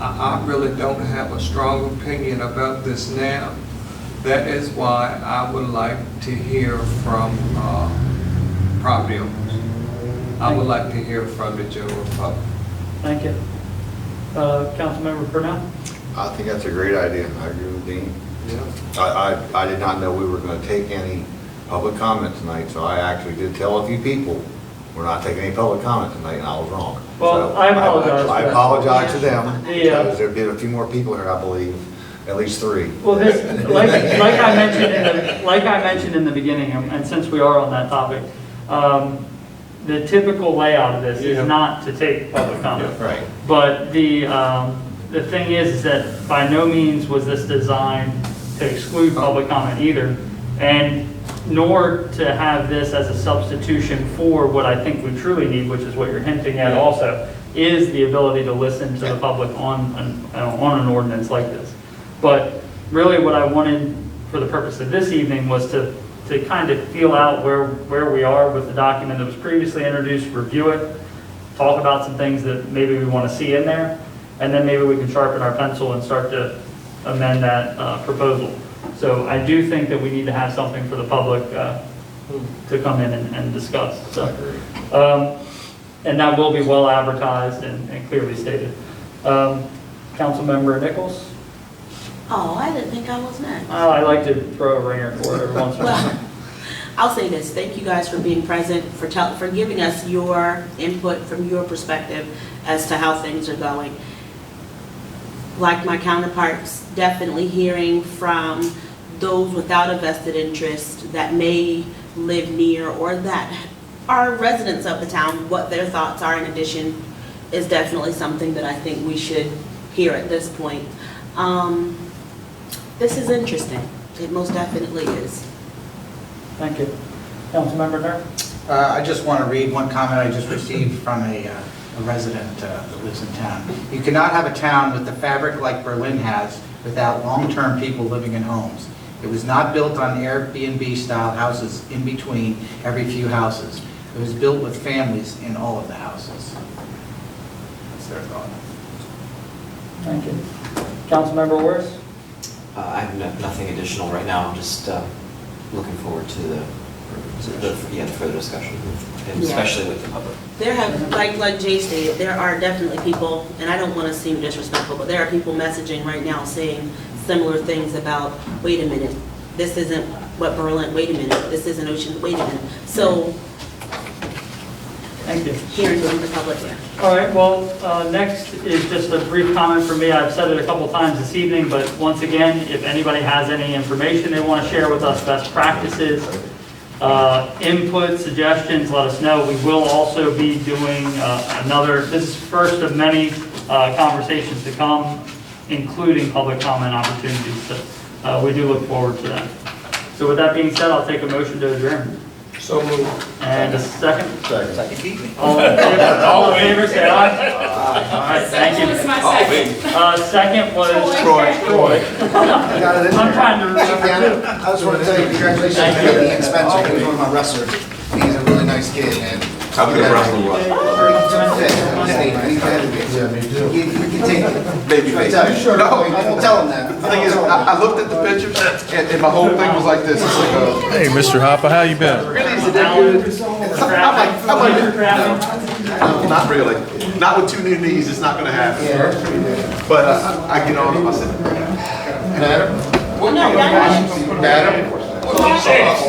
I really don't have a strong opinion about this now. That is why I would like to hear from property owners. I would like to hear from the general public. Thank you. Councilmember Purnell? I think that's a great idea. I agree with Dean. Yeah. I did not know we were going to take any public comment tonight, so I actually did tell a few people we're not taking any public comment tonight, and I was wrong. Well, So I apologize for I that. apologize to them, Yeah. because there've been a few more people here, I believe, at least 3. Well, this, like I mentioned in the beginning, and since we are on that topic, the typical layout of this is not to take public comment. Right. But the thing is that by no means was this designed to exclude public comment either, and nor to have this as a substitution for what I think we truly need, which is what you're hinting at also, is the ability to listen to the public on an ordinance like this. But really what I wanted for the purpose of this evening was to kind of feel out where we are with the document that was previously introduced, review it, talk about some things that maybe we want to see in there, and then maybe we can sharpen our pencil and start to amend that proposal. So I do think that we need to have something for the public to come in and discuss. So, and that will be well advertised and clearly stated. Councilmember Nichols? Oh, I didn't think I was next. I like to throw a ringer for it every once in a while. I'll say this, thank you guys for being present, for giving us your input from your perspective as to how things are going. Like my counterparts, definitely hearing from those without a vested interest that may live near or that are residents of the town, what their thoughts are in addition is definitely something that I think we should hear at this point. This is interesting. It most definitely is. Thank you. Councilmember Durr? I just want to read one comment I just received from a resident that lives in town. You cannot have a town with the fabric like Berlin has without long-term people living in homes. It was not built on Airbnb-style houses in between every few houses. It was built with families in all of the houses. That's their thought. Thank you. Councilmember Wars? I have nothing additional right now, just looking forward to the further discussion, and Yeah. especially with the public. There have, like Jay stated, there are definitely people, and I don't want to seem disrespectful, but there are people messaging right now saying similar things about, wait a minute, this isn't what Berlin, wait a minute, this isn't Ocean, wait a minute. So, Thank you. hearing from the public, yeah. All right, well, next is just a brief comment from me. I've said it a couple times this evening, but once again, if anybody has any information they want to share with us, best practices, input, suggestions, let us know. We will also be doing this is first of many conversations to come, including public comment opportunities. So we do look forward to that. So with that being said, I'll take a motion to adjourn. So moved. And a second. Second. Keep me. All in favor, say aye. All right, thank you. Who was my second? Second was Troy. Troy. I got it in I'm there. trying to Chief Gannon, I just want to tell you, congratulations Thank to you. Ian Spencer, he was one of my wrestlers. He's a really nice kid, man. How good wrestling was. Yeah, me too. You can take it. Baby I face. tell you. No. I won't tell him that. The thing is, I looked at the pictures and my whole thing was like this. It's like, Hey, Mr. Hopper, how you been? not really. Not with two new knees, it's not gonna happen. But I get on him, I said, Well, no, y'all- Madam?